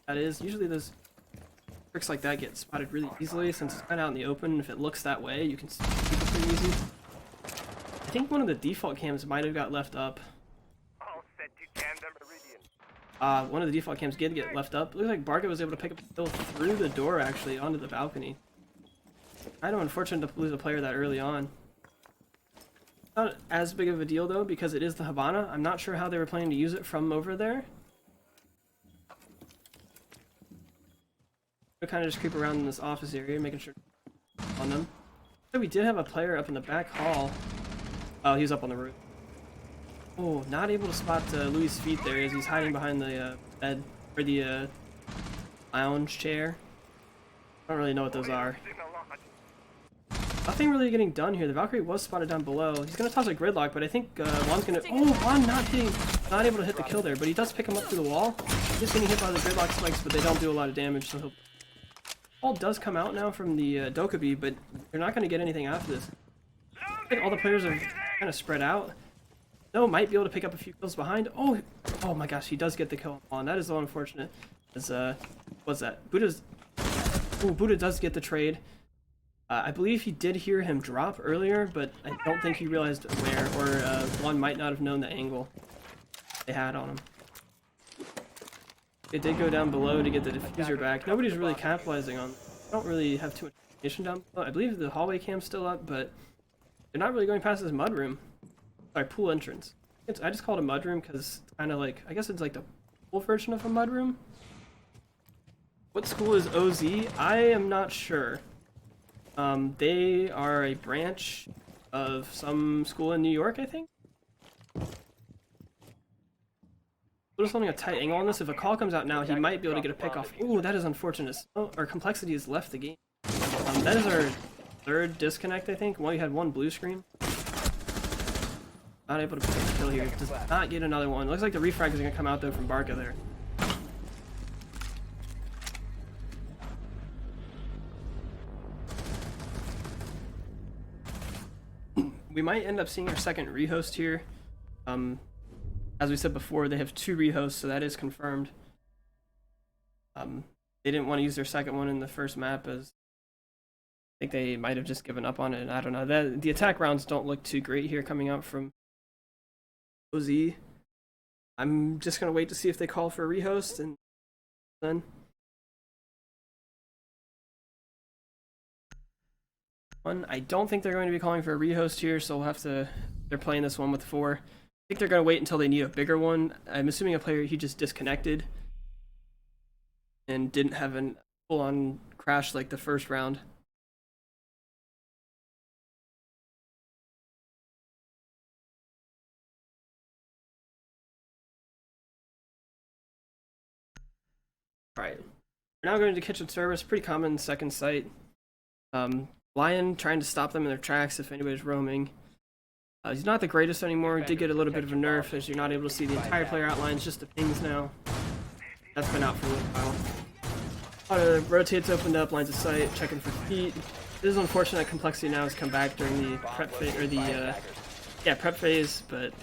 that is. Usually those tricks like that get spotted really easily since it's kind of out in the open. If it looks that way, you can see it pretty easy. I think one of the default cams might have got left up. All set to tandem meridian. One of the default cams did get left up. It looks like Barca was able to pick up a kill through the door actually onto the balcony. Kind of unfortunate to lose a player that early on. Not as big of a deal though because it is the Havana. I'm not sure how they were planning to use it from over there. We'll kind of just creep around in this office area, making sure on them. So we did have a player up in the back hall. Oh, he was up on the roof. Oh, not able to spot Louis' feet there as he's hiding behind the bed, or the lounge chair. I don't really know what those are. Nothing really getting done here. The Valkyrie was spotted down below. He's gonna toss a gridlock, but I think Juan's gonna. Oh, Juan not able to hit the kill there, but he does pick him up through the wall. He's getting hit by the gridlock spikes, but they don't do a lot of damage. So he'll. Ball does come out now from the Dokkaebi, but they're not gonna get anything after this. I think all the players are kind of spread out. No, might be able to pick up a few kills behind. Oh, oh my gosh, he does get the kill on. That is so unfortunate. As what's that? Buddha's. Oh, Buddha does get the trade. I believe he did hear him drop earlier, but I don't think he realized where, or one might not have known the angle they had on him. It did go down below to get the diffuser back. Nobody's really capitalizing on. I don't really have too much information down below. I believe the hallway cam's still up, but they're not really going past this mudroom. Sorry, pool entrance. I just call it a mudroom because it's kind of like, I guess it's like the pool version of a mudroom. What school is OZ? I am not sure. They are a branch of some school in New York, I think. There's something a tight angle on this. If a call comes out now, he might be able to get a pick off. Ooh, that is unfortunate. Oh, our complexity has left the game. That is our third disconnect, I think. Well, you had one blue screen. Not able to pick a kill here. Does not get another one. Looks like the refrag is going to come out though from Barca there. We might end up seeing our second rehost here. As we said before, they have 2 rehosts, so that is confirmed. They didn't want to use their second one in the first map as I think they might have just given up on it. I don't know. The attack rounds don't look too great here coming out from OZ. I'm just gonna wait to see if they call for a rehost and then. I don't think they're going to be calling for a rehost here, so we'll have to. They're playing this one with 4. I think they're going to wait until they need a bigger one. I'm assuming a player he just disconnected and didn't have a full-on crash like the first round. Alright, we're now going to kitchen service. Pretty common second sight. Lion trying to stop them in their tracks if anybody's roaming. He's not the greatest anymore. Did get a little bit of a nerf as you're not able to see the entire player outlines, just the pings now. That's been out for a little while. Rotates opened up, lines of sight, checking for feet. It is unfortunate that complexity now has come back during the prep phase, or the prep phase, but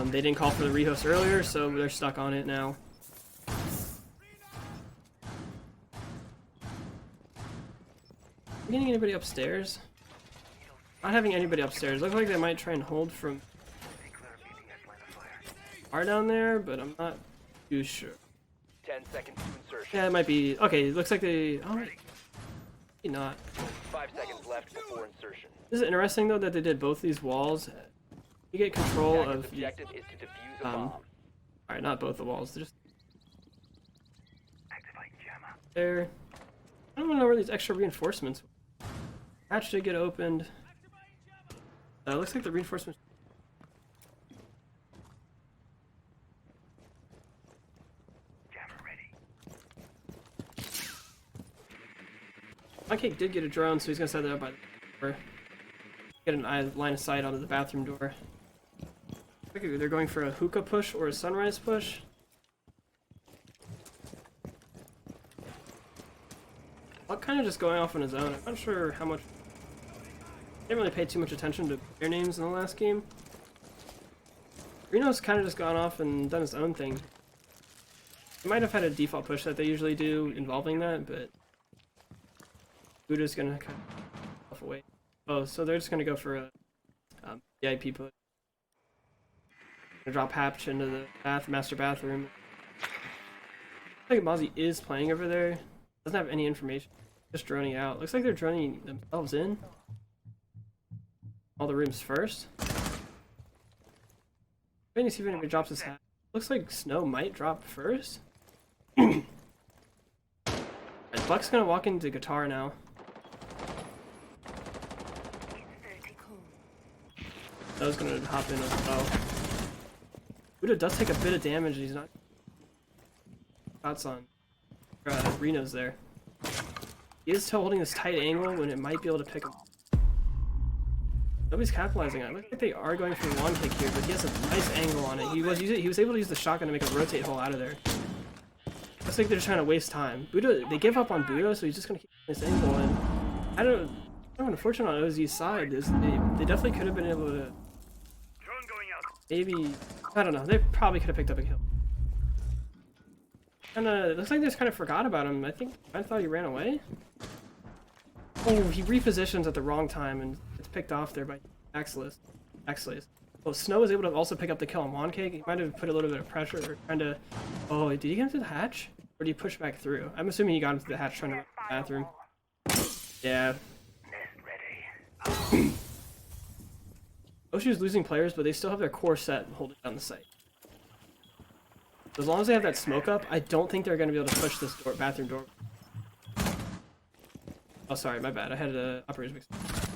they didn't call for the rehost earlier, so they're stuck on it now. Are we getting anybody upstairs? Not having anybody upstairs. Looks like they might try and hold from Stay clear of BTS line of fire. far down there, but I'm not too sure. 10 seconds to insertion. Yeah, it might be. Okay, looks like they. Oh, maybe not. 5 seconds left before insertion. This is interesting though that they did both these walls. You get control Attacker's of the. objective is to defuse a bomb. Alright, not both the walls. They're just Activating jammer. there. I don't know where these extra reinforcements. Hatch did get opened. Looks like the reinforcements. Jammer ready. Pancake did get a drone, so he's gonna set that up by the door. Get an line of sight onto the bathroom door. Okay, they're going for a hookah push or a sunrise push. Buck kind of just going off on his own. I'm not sure how much. Didn't really pay too much attention to their names in the last game. Reno's kind of just gone off and done his own thing. They might have had a default push that they usually do involving that, but Buddha's gonna kind of off away. Oh, so they're just gonna go for a VIP push. Gonna drop Hatch into the master bathroom. I think Mozzie is playing over there. Doesn't have any information. Just droning out. Looks like they're droning themselves in. All the rooms first. Waiting to see if anybody drops his hat. Looks like Snow might drop first. Right, Buck's gonna walk into guitar now. Snow's gonna hop in as well. Buddha does take a bit of damage. He's not. Shots on Reno's there. He is still holding this tight angle when it might be able to pick him. Nobody's capitalizing on it. Looks like they are going for one kick here, but he has a nice angle on it. He was able to use the shotgun to make a rotate hole out of there. Looks like they're just trying to waste time. Buddha, they give up on Buddha, so he's just gonna keep this angle. And I don't know. Unfortunate on OZ's side is they definitely could have been able to. Drone going out. Maybe I don't know. They probably could have picked up a kill. And it looks like they just kind of forgot about him. I thought he ran away. Oh, he repositions at the wrong time and it's picked off there by Axelis. Well, Snow was able to also pick up the kill on Wancake. He might have put a little bit of pressure or trying to. Oh, did he get into the hatch? Or did he push back through? I'm assuming he got into the hatch trying to run to the bathroom. Yeah. Nest ready. OSU's losing players, but they still have their core set holding down the site. As long as they have that smoke up, I don't think they're going to be able to push this bathroom door. Oh, sorry, my bad. I had an operator's mix.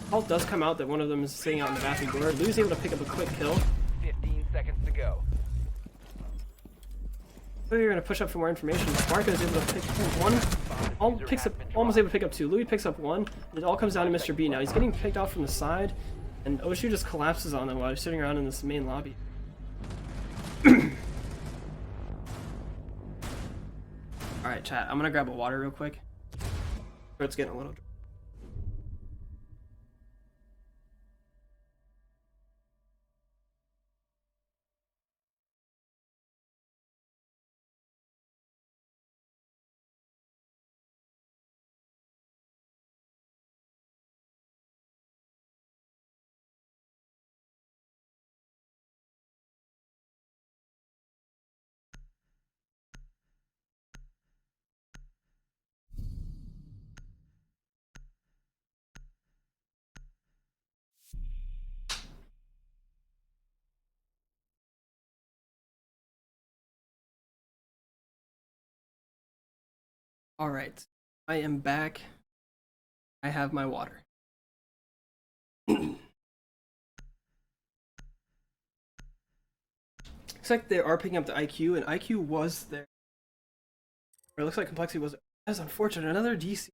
Call does come out that one of them is sitting out in the bathroom door. Lou's able to pick up a quick kill. 15 seconds to go. Maybe you're going to push up for more information. Marco is able to pick up one. Almost able to pick up two. Louis picks up one. It all comes down to Mr. B now. He's getting picked off from the side, and OSU just collapses on them while he's sitting around in this main lobby. Alright, chat. I'm gonna grab a water real quick. Throat's getting a little dry. Alright, I am back. I have my water. Looks like they are picking up the IQ, and IQ was there. Or it looks like complexity was. That's unfortunate. Another DC.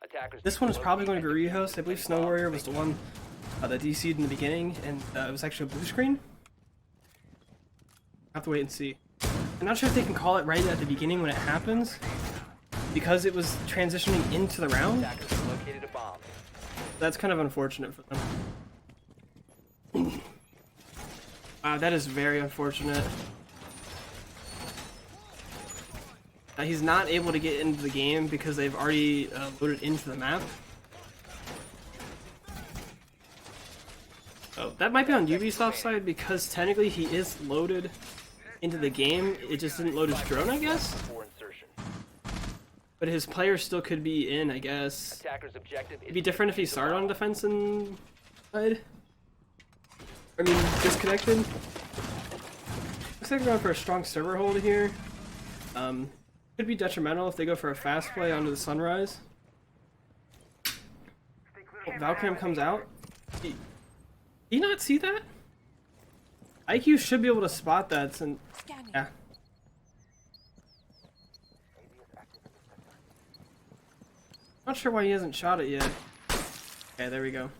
Attackers. This one is probably going to be rehost. I believe Snow Warrior was the one that DC'd in the beginning, and it was actually a blue screen. Have to wait and see. I'm not sure if they can call it right at the beginning when it happens, because it was transitioning into the round. Attackers have located a bomb. That's kind of unfortunate for them. Wow, that is very unfortunate. He's not able to get into the game because they've already loaded into the map. that might be on Ubisoft's side because technically he is loaded into the game. It just didn't load his drone, I guess. Before insertion. But his player still could be in, I guess. Attacker's objective is It'd be different if he started on defense and side. I mean, disconnected. Looks like they're going for a strong server hold here. Could be detrimental if they go for a fast play onto the sunrise. Oh, Valkyram comes out. Did he not see that? IQ should be able to spot that since... Yeah. Not sure why he hasn't shot it yet. Okay, there we go.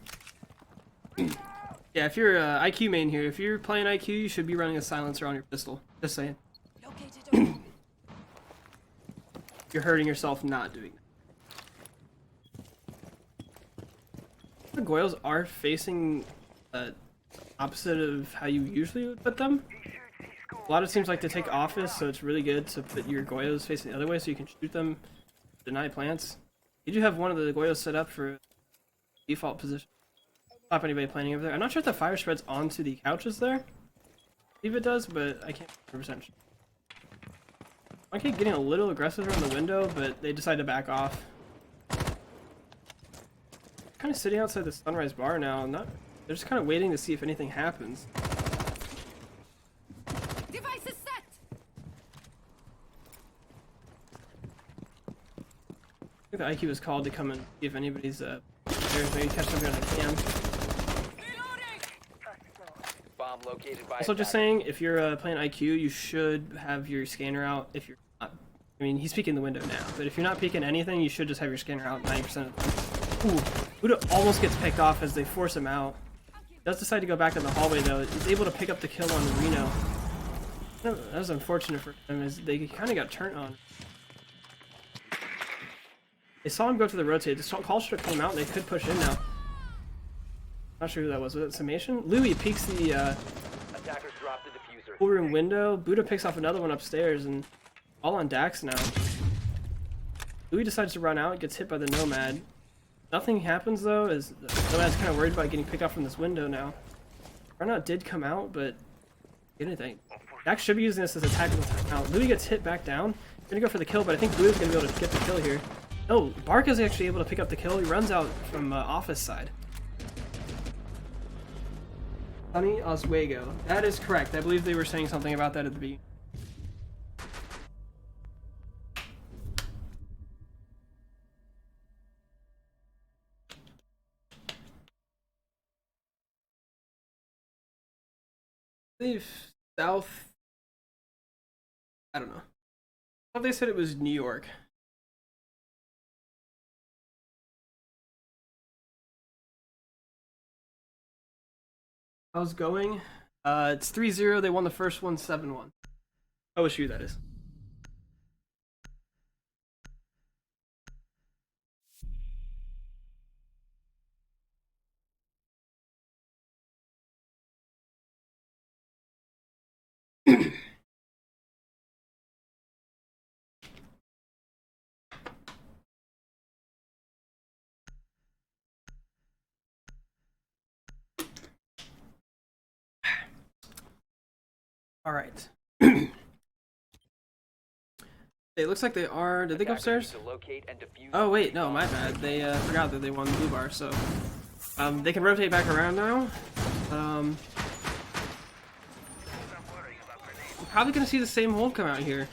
Yeah, if you're IQ main here, if you're playing IQ, you should be running a silencer on your pistol. Just saying. You're hurting yourself not doing that. The Goyles are facing opposite of how you usually would put them. A lot of teams like to take office, so it's really good to put your Goyos facing the other way so you can shoot them, deny plants. You do have one of the Goyos set up for default position. Stop anybody planning over there. I'm not sure if the fire spreads onto the couches there. I believe it does, but I can't 100% sure. Monkey getting a little aggressive around the window, but they decide to back off. Kind of sitting outside the sunrise bar now. They're just kind of waiting to see if anything happens. Device is set. I think the IQ was called to come and see if anybody's there. Maybe catch something on the cam. bomb located by Also, just attacker. saying, if you're playing IQ, you should have your scanner out. If you're not, I mean, he's peeking the window now, but if you're not peeking anything, you should just have your scanner out 90% of the time. Ooh, Buddha almost gets picked off as they force him out. Does decide to go back in the hallway though. He's able to pick up the kill on Reno. That was unfortunate for him, as they kind of got turned on. They saw him go to the rotate. The call should have come out and they could push in now. Not sure who that was. Was it Summation? Louis peeks the Attackers dropped the diffuser. pool room window. Buddha picks off another one upstairs, and all on Dax now. Louis decides to run out, gets hit by the Nomad. Nothing happens though, as the Nomad's kind of worried about getting picked off from this window now. Runout did come out, but anything. Dax should be using this as a tactical timeout. Louis gets hit back down. Gonna go for the kill, but I think Buddha's gonna be able to get the kill here. No, Bark is actually able to pick up the kill. He runs out from office side. Sunny Oswego. That is correct. I believe they were saying something about that at the beginning. I believe South. I don't know. I thought they said it was New York. How's it going? It's 3-0. They won the first one 7-1. OSU, that is. All right. It looks like they are. Did they go upstairs? To locate and defuse Oh wait, no, my bad. They forgot that they won the blue bar, so they can rotate back around now. I'm probably gonna see the same hold come out here.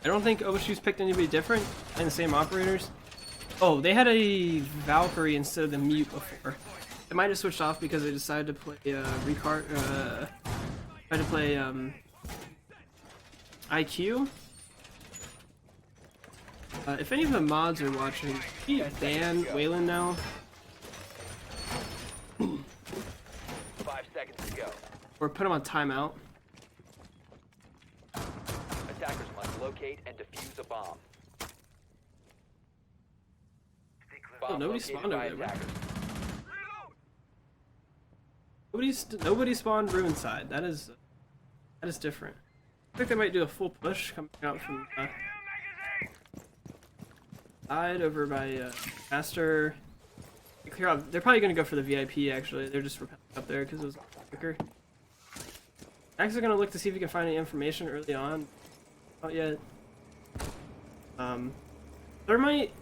I don't think OSU's picked anybody different and the same operators. Oh, they had a Valkyrie instead of the Mute before. They might have switched off because they decided to play Recart. Tried to play IQ. If any of the mods are watching, can you ban Waylon now? 5 seconds to go. Or put him on timeout? Attackers must locate and defuse a bomb. Bomb nobody located spawned by over there, attackers. Nobody spawned Ruin side. That is different. I think they might do a full push coming out from side over by Master. clear out. They're probably gonna go for the VIP actually. They're just repelling up there because it was quicker. Dax is gonna look to see if he can find any information early on. Not yet. Thermite,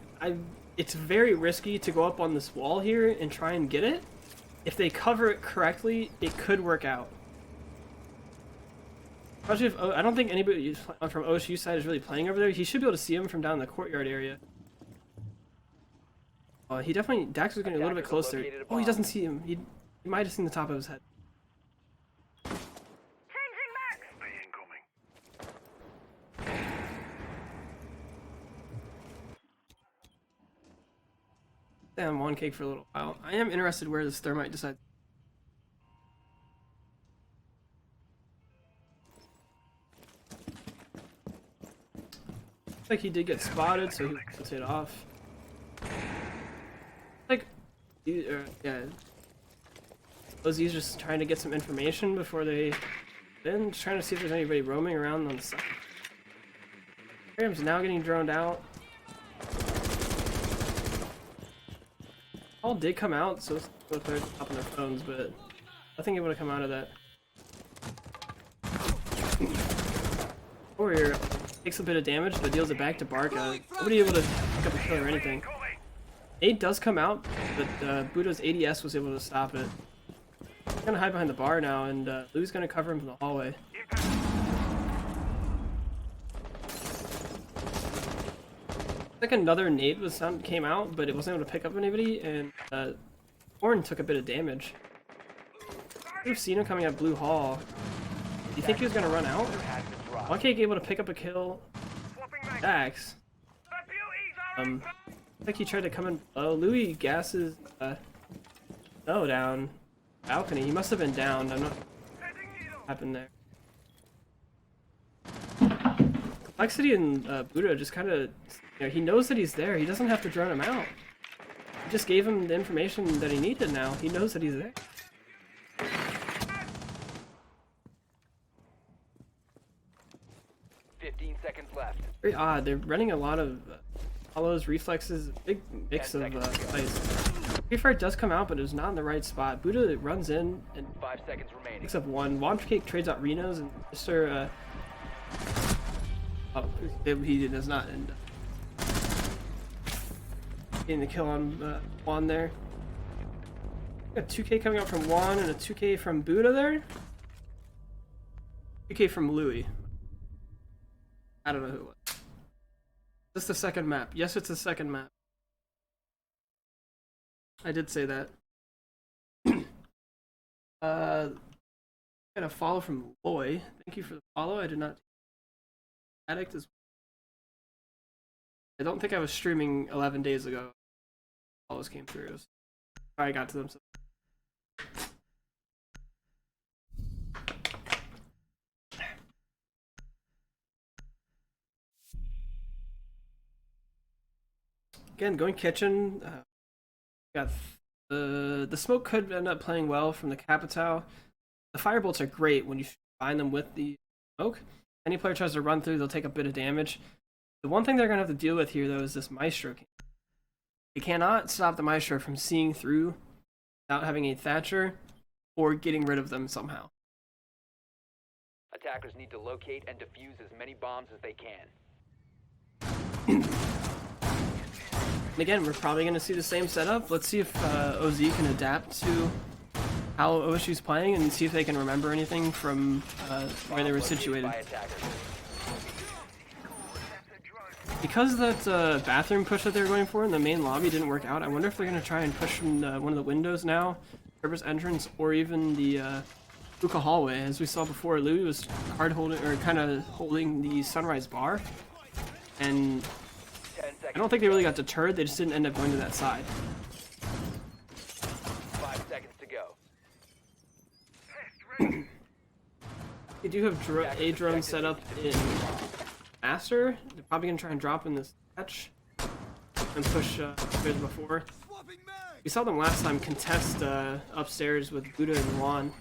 it's very risky to go up on this wall here and try and get it. If they cover it correctly, it could work out. Especially if I don't think anybody from OSU side is really playing over there. He should be able to see him from down in the courtyard area. He definitely Dax is getting a little bit closer. Oh, he doesn't see him. He might have seen the top of his head. Changing max. Incoming. Stay on one cake for a little while. I am interested where this thermite decides. Looks like he did get spotted, so he puts it off. Like, yeah. OZ's just trying to get some information before they then just trying to see if there's anybody roaming around on the side. Graham's now getting droned out. All did come out, so it's both they're up on their phones, but nothing able to come out of that. Warrior takes a bit of damage, but deals it back to Barca. Nobody able to pick up a kill or anything. 8 does come out, but Buddha's ADS was able to stop it. He's gonna hide behind the bar now, and Lou's gonna cover him from the hallway. Like another nade came out, but it wasn't able to pick up anybody, and Horn took a bit of damage. Could have seen him coming out Blue Hall. Do you think he was gonna run out? One cake able to pick up a kill. Dax. I think he tried to come in. Oh, Louis gasses no down balcony. He must have been down. I'm not what happened there. Complexity and Buddha just kind of, you know, he knows that he's there. He doesn't have to drone him out. He just gave him the information that he needed. Now he knows that he's there. 15 seconds left. Very odd. They're running a lot of hollows, reflexes, big mix of ice. Free Fire does come out, but it was not in the right spot. Buddha runs in and 5 seconds remaining. picks up one. Cake trades out Reno's, and Mr. Oh, he does not end up getting the kill on Juan there. Got 2K coming out from Juan and a 2K from Buddha there. 2K from Louis. I don't know who it was. Is this the second map? Yes, it's the second map. I did say that. Got a follow from Loy. Thank you for the follow. I did not. Addict as I don't think I was streaming 11 days ago. Follows came through. So I got to them. So. Again, going kitchen. Got the smoke could end up playing well from the Capitao. The firebolts are great when you combine them with the smoke. Any player tries to run through, they'll take a bit of damage. The one thing they're going to have to deal with here, though, is this Maestro. You cannot stop the Maestro from seeing through without having a Thatcher or getting rid of them somehow. Attackers need to locate and defuse as many bombs as they can. And again, we're probably going to see the same setup. Let's see if OZ can adapt to how OSU's playing and see if they can remember anything from where they were situated. Because that bathroom push that they were going for in the main lobby didn't work out, I wonder if they're going to try and push from one of the windows now, Purpose entrance, or even the hookah hallway. As we saw before, Louis was hard holding, or kind of holding the Sunrise bar, and I don't think they really got deterred, they just didn't end up going to that side. 5 seconds to go. They do have a drone set up in Master. They're probably going to try and drop in this hatch and push upstairs before. We saw them last time contest upstairs with Buddha and Juan.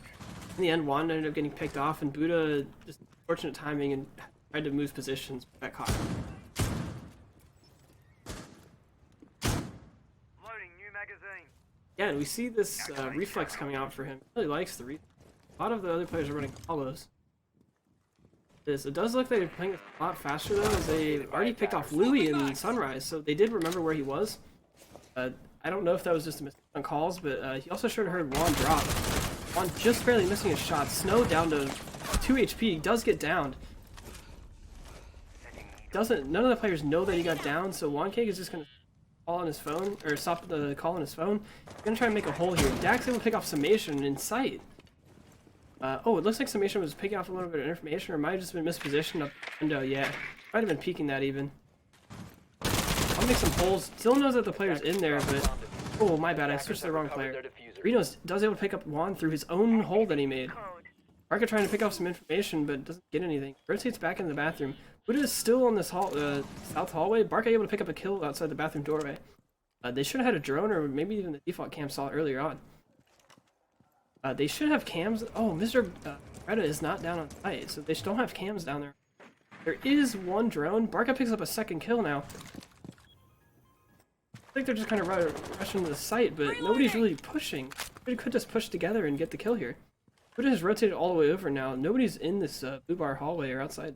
In the end, Juan ended up getting picked off, and Buddha, just fortunate timing, and tried to move positions, but got caught. Loading new magazine. Yeah, we see this reflex coming out for him. He really likes the reflex. A lot of the other players are running combos. It does look like they're playing a lot faster though, as they already picked off Louis in Sunrise, so they did remember where he was. I don't know if that was just a mistake on calls, but he also sure heard Juan drop. Juan just barely missing his shot. Snow down to 2 HP, does get downed. None of the players know that he got down, so Juan Cake is just gonna call on his phone, or stop the call on his phone. He's gonna try and make a hole here. Dax able to pick off Summation in sight. Oh, it looks like Summation was picking off a little bit of information, or might have just been mispositioned up the window. Yeah, might have been peeking that even. I'll make some holes. Still knows that the player's in there, but oh my bad, I switched to the wrong player. Reno's does able to pick up Juan through his own hole that he made. Arca trying to pick off some information, but doesn't get anything. Rotates back into the bathroom. Buddha is still on this south hallway. Barca able to pick up a kill outside the bathroom doorway. They should have had a drone, or maybe even the default cam saw it earlier on. They should have cams. Oh, Mr. Retta is not down on site, so they don't have cams down there. There is one drone. Barca picks up a second kill now. I think they're just kind of rushing to the site, but nobody's really pushing. They could just push together and get the kill here. Buddha has rotated all the way over now. Nobody's in this blue bar hallway or outside.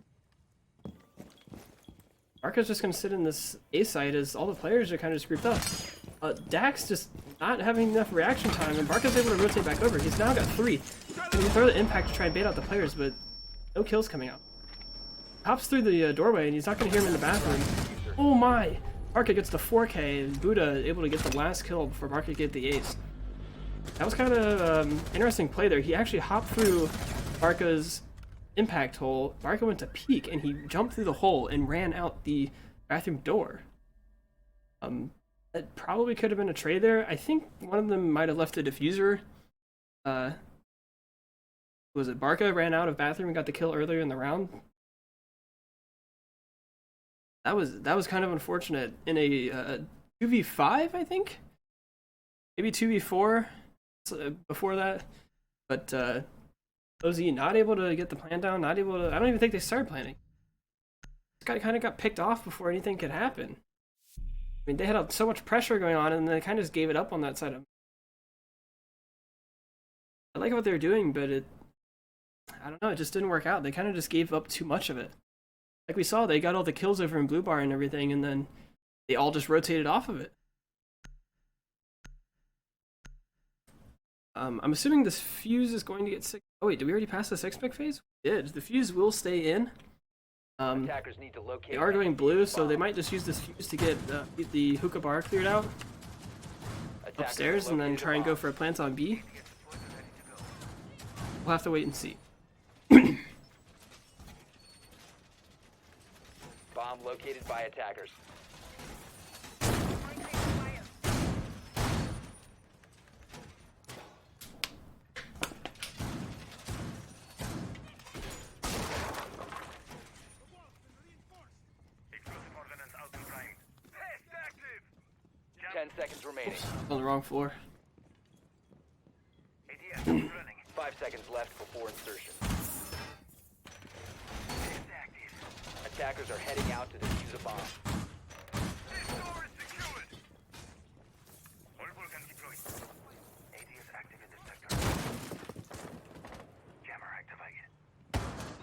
Barca's just going to sit in this A site as all the players are kind of just grouped up. Dax just not having enough reaction time, and Barca's able to rotate back over. He's now got 3. And he throw the impact to try and bait out the players, but no kills coming out. Hops through the doorway, and he's not going to hear him in the bathroom. Oh my! Barca gets the 4K, and Buddha able to get the last kill before Barca get the ace. That was kind of interesting play there. He actually hopped through Barca's impact hole. Barca went to peek, and he jumped through the hole and ran out the bathroom door. That probably could have been a trade there. I think one of them might have left the diffuser. Was it Barca ran out of bathroom and got the kill earlier in the round? That was kind of unfortunate. In a 2v5, I think? Maybe 2v4 before that. But OZ not able to get the plan down, not able to... I don't even think they started planning. This guy kind of got picked off before anything could happen. I mean, they had so much pressure going on, and they kind of just gave it up on that side of them. I like what they were doing, but I don't know, it just didn't work out. They kind of just gave up too much of it. Like we saw, they got all the kills over in blue bar and everything, and then they all just rotated off of it. I'm assuming this fuse is going to get 6. Oh wait, did we already pass the 6-pick phase? We did. The fuse will stay in. Attackers need to locate They are going blue, so they might just use this fuse to get the hookah bar cleared out upstairs, and then try and go for a plant on B. We'll have to wait and see. Bomb located by attackers. Explosive ordnance out and prime. Test active! 10 seconds remaining. On the wrong floor. ADS running. 5 seconds left before insertion. Test active. Attackers are heading out to defuse a bomb. This door is secured. All Vulcan deployed. ADS active in this sector. Jammer activated.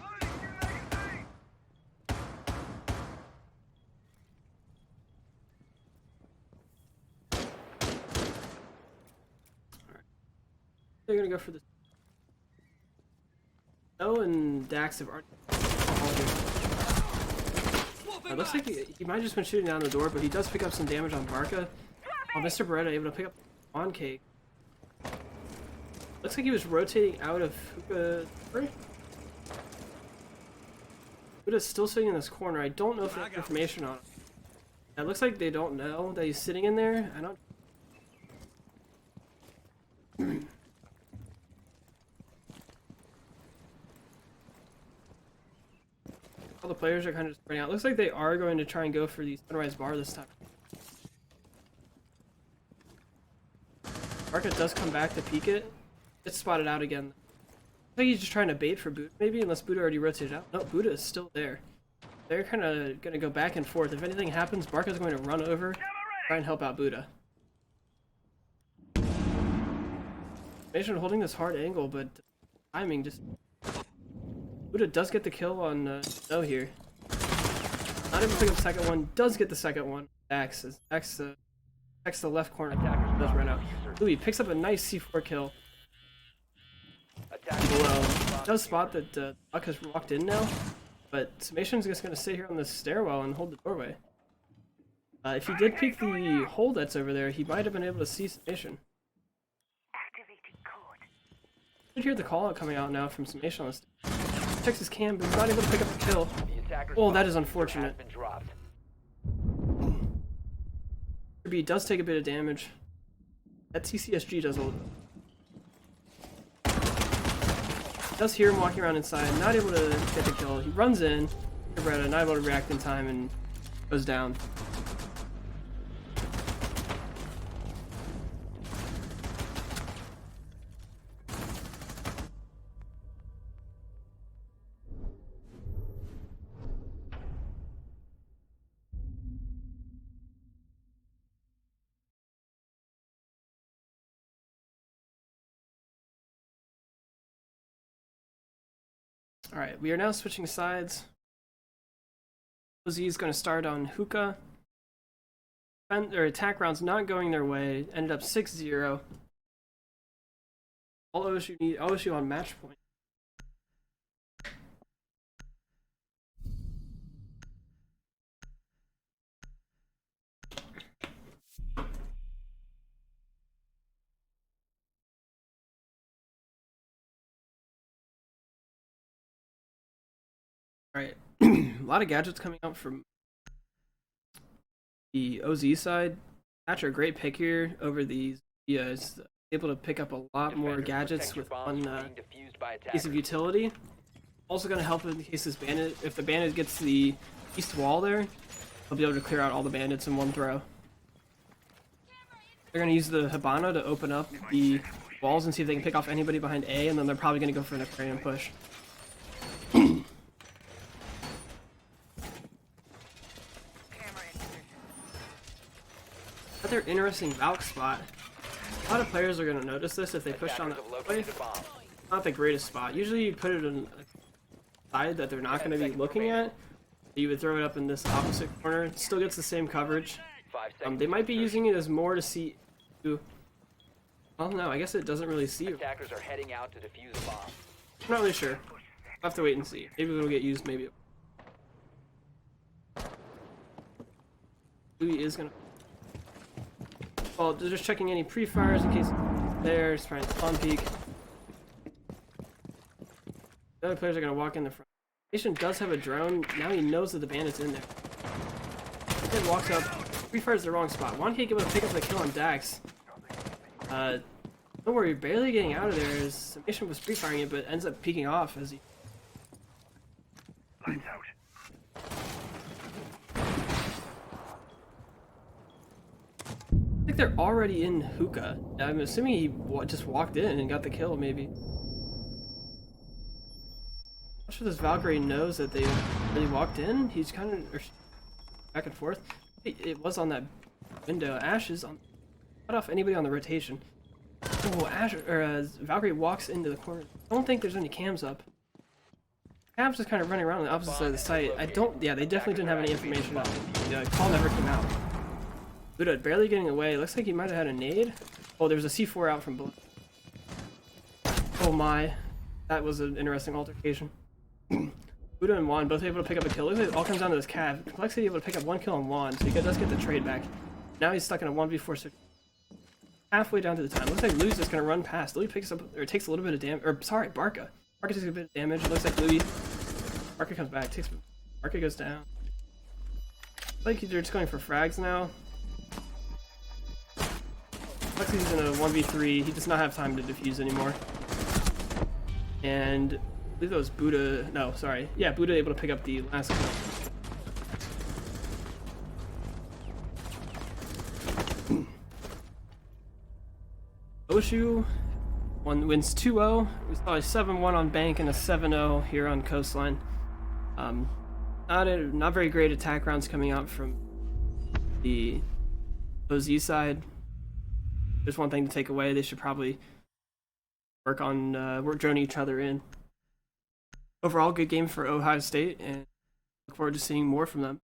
Loading new magazine! They're gonna go for the... Oh, and Dax have already... It looks like he might have just been shooting down the door, but he does pick up some damage on Barca. Mr. Beretta able to pick up on Cake. Looks like he was rotating out of hookah. Buddha's still sitting in this corner. I don't know if they have information on him. It looks like they don't know that he's sitting in there. I don't... All the players are kind of spreading out. Looks like they are going to try and go for the Sunrise bar this time. Barca does come back to peek it. It's spotted out again. I think he's just trying to bait for Buddha, maybe, unless Buddha already rotated out. No, Buddha is still there. They're kind of going to go back and forth. If anything happens, Barca's going to run over, try and help out Buddha. Summation holding this hard angle, but timing just... Buddha does get the kill on No here. Not able to pick up the second one, does get the second one. X the left corner. Attacker does run out. Louis picks up a nice C4 kill. Below. Does spot that Buck has walked in now, but Summation's just going to sit here on the stairwell and hold the doorway. If he did peek the hole that's over there, he might have been able to see Summation. You hear the call out coming out now from Summation on this. Checks his cam, but he's not able to pick up the kill. Oh, that is unfortunate. B does take a bit of damage. That TCSG does hold. Does hear him walking around inside, not able to get the kill. He runs in, Beretta, not able to react in time, and goes down. Alright, we are now switching sides. OZ is going to start on hookah. Their attack rounds not going their way. Ended up 6-0. All OSU on match point. Alright, a lot of gadgets coming out from the OZ side. Thatcher, a great pick here over these. Is able to pick up a lot more gadgets with one piece of utility. Also going to help in case this bandit, if the bandit gets the east wall there, they'll be able to clear out all the bandits in one throw. They're going to use the Hibana to open up the walls and see if they can pick off anybody behind A, and then they're probably going to go for an aquarium push. Another interesting Valk spot. A lot of players are going to notice this if they push on that play. Not the greatest spot. Usually you put it in a side that they're not going to be looking at. You would throw it up in this opposite corner. It still gets the same coverage. They might be using it as more to see you. Well, no, I guess it doesn't really see you. Attackers are heading out to defuse a bomb. I'm not really sure. I'll have to wait and see. Maybe it'll get used, maybe. Louis is going to... Well, they're just checking any pre-fires in case there's trying to spawn peek. The other players are going to walk in the front. Nation does have a drone. Now he knows that the bandit's in there. He walks up. Pre-fires the wrong spot. One can't get able to pick up the kill on Dax. Don't worry, barely getting out of there as Summation was pre-firing it, but ends up peeking off as he... Lights out. I think they're already in hookah. I'm assuming he just walked in and got the kill, maybe. Not sure this Valkyrie knows that they really walked in. He's kind of back and forth. It was on that window. Ash is on. Cut off anybody on the rotation. Oh, Valkyrie walks into the corner. I don't think there's any cams up. Cams just kind of running around on the opposite side of the site. Yeah, they definitely didn't have any information on it. The call never came out. Buddha barely getting away. Looks like he might have had a nade. Oh, there's a C4 out from below. Oh my. That was an interesting altercation. Buddha and Juan both able to pick up a kill. Looks like it all comes down to this Cav. Complexity able to pick up one kill on Juan, so he does get the trade back. Now he's stuck in a 1v4. Halfway down to the time. Looks like Louis just gonna run past. Louis picks up, or takes a little bit of damage. Or sorry, Barca. Barca takes a bit of damage. Looks like Louis. Barca comes back. Barca goes down. Like they're just going for frags now. He's in a 1v3. He does not have time to defuse anymore. And I believe that was Buddha. No, sorry. Yeah, Buddha able to pick up the last kill. OSU wins 2-0. We saw a 7-1 on Bank and a 7-0 here on Coastline. Not very great attack rounds coming out from the OZ side. There's one thing to take away. They should probably work on we're droning each other in. Overall, good game for Ohio State, and look forward to seeing more from them.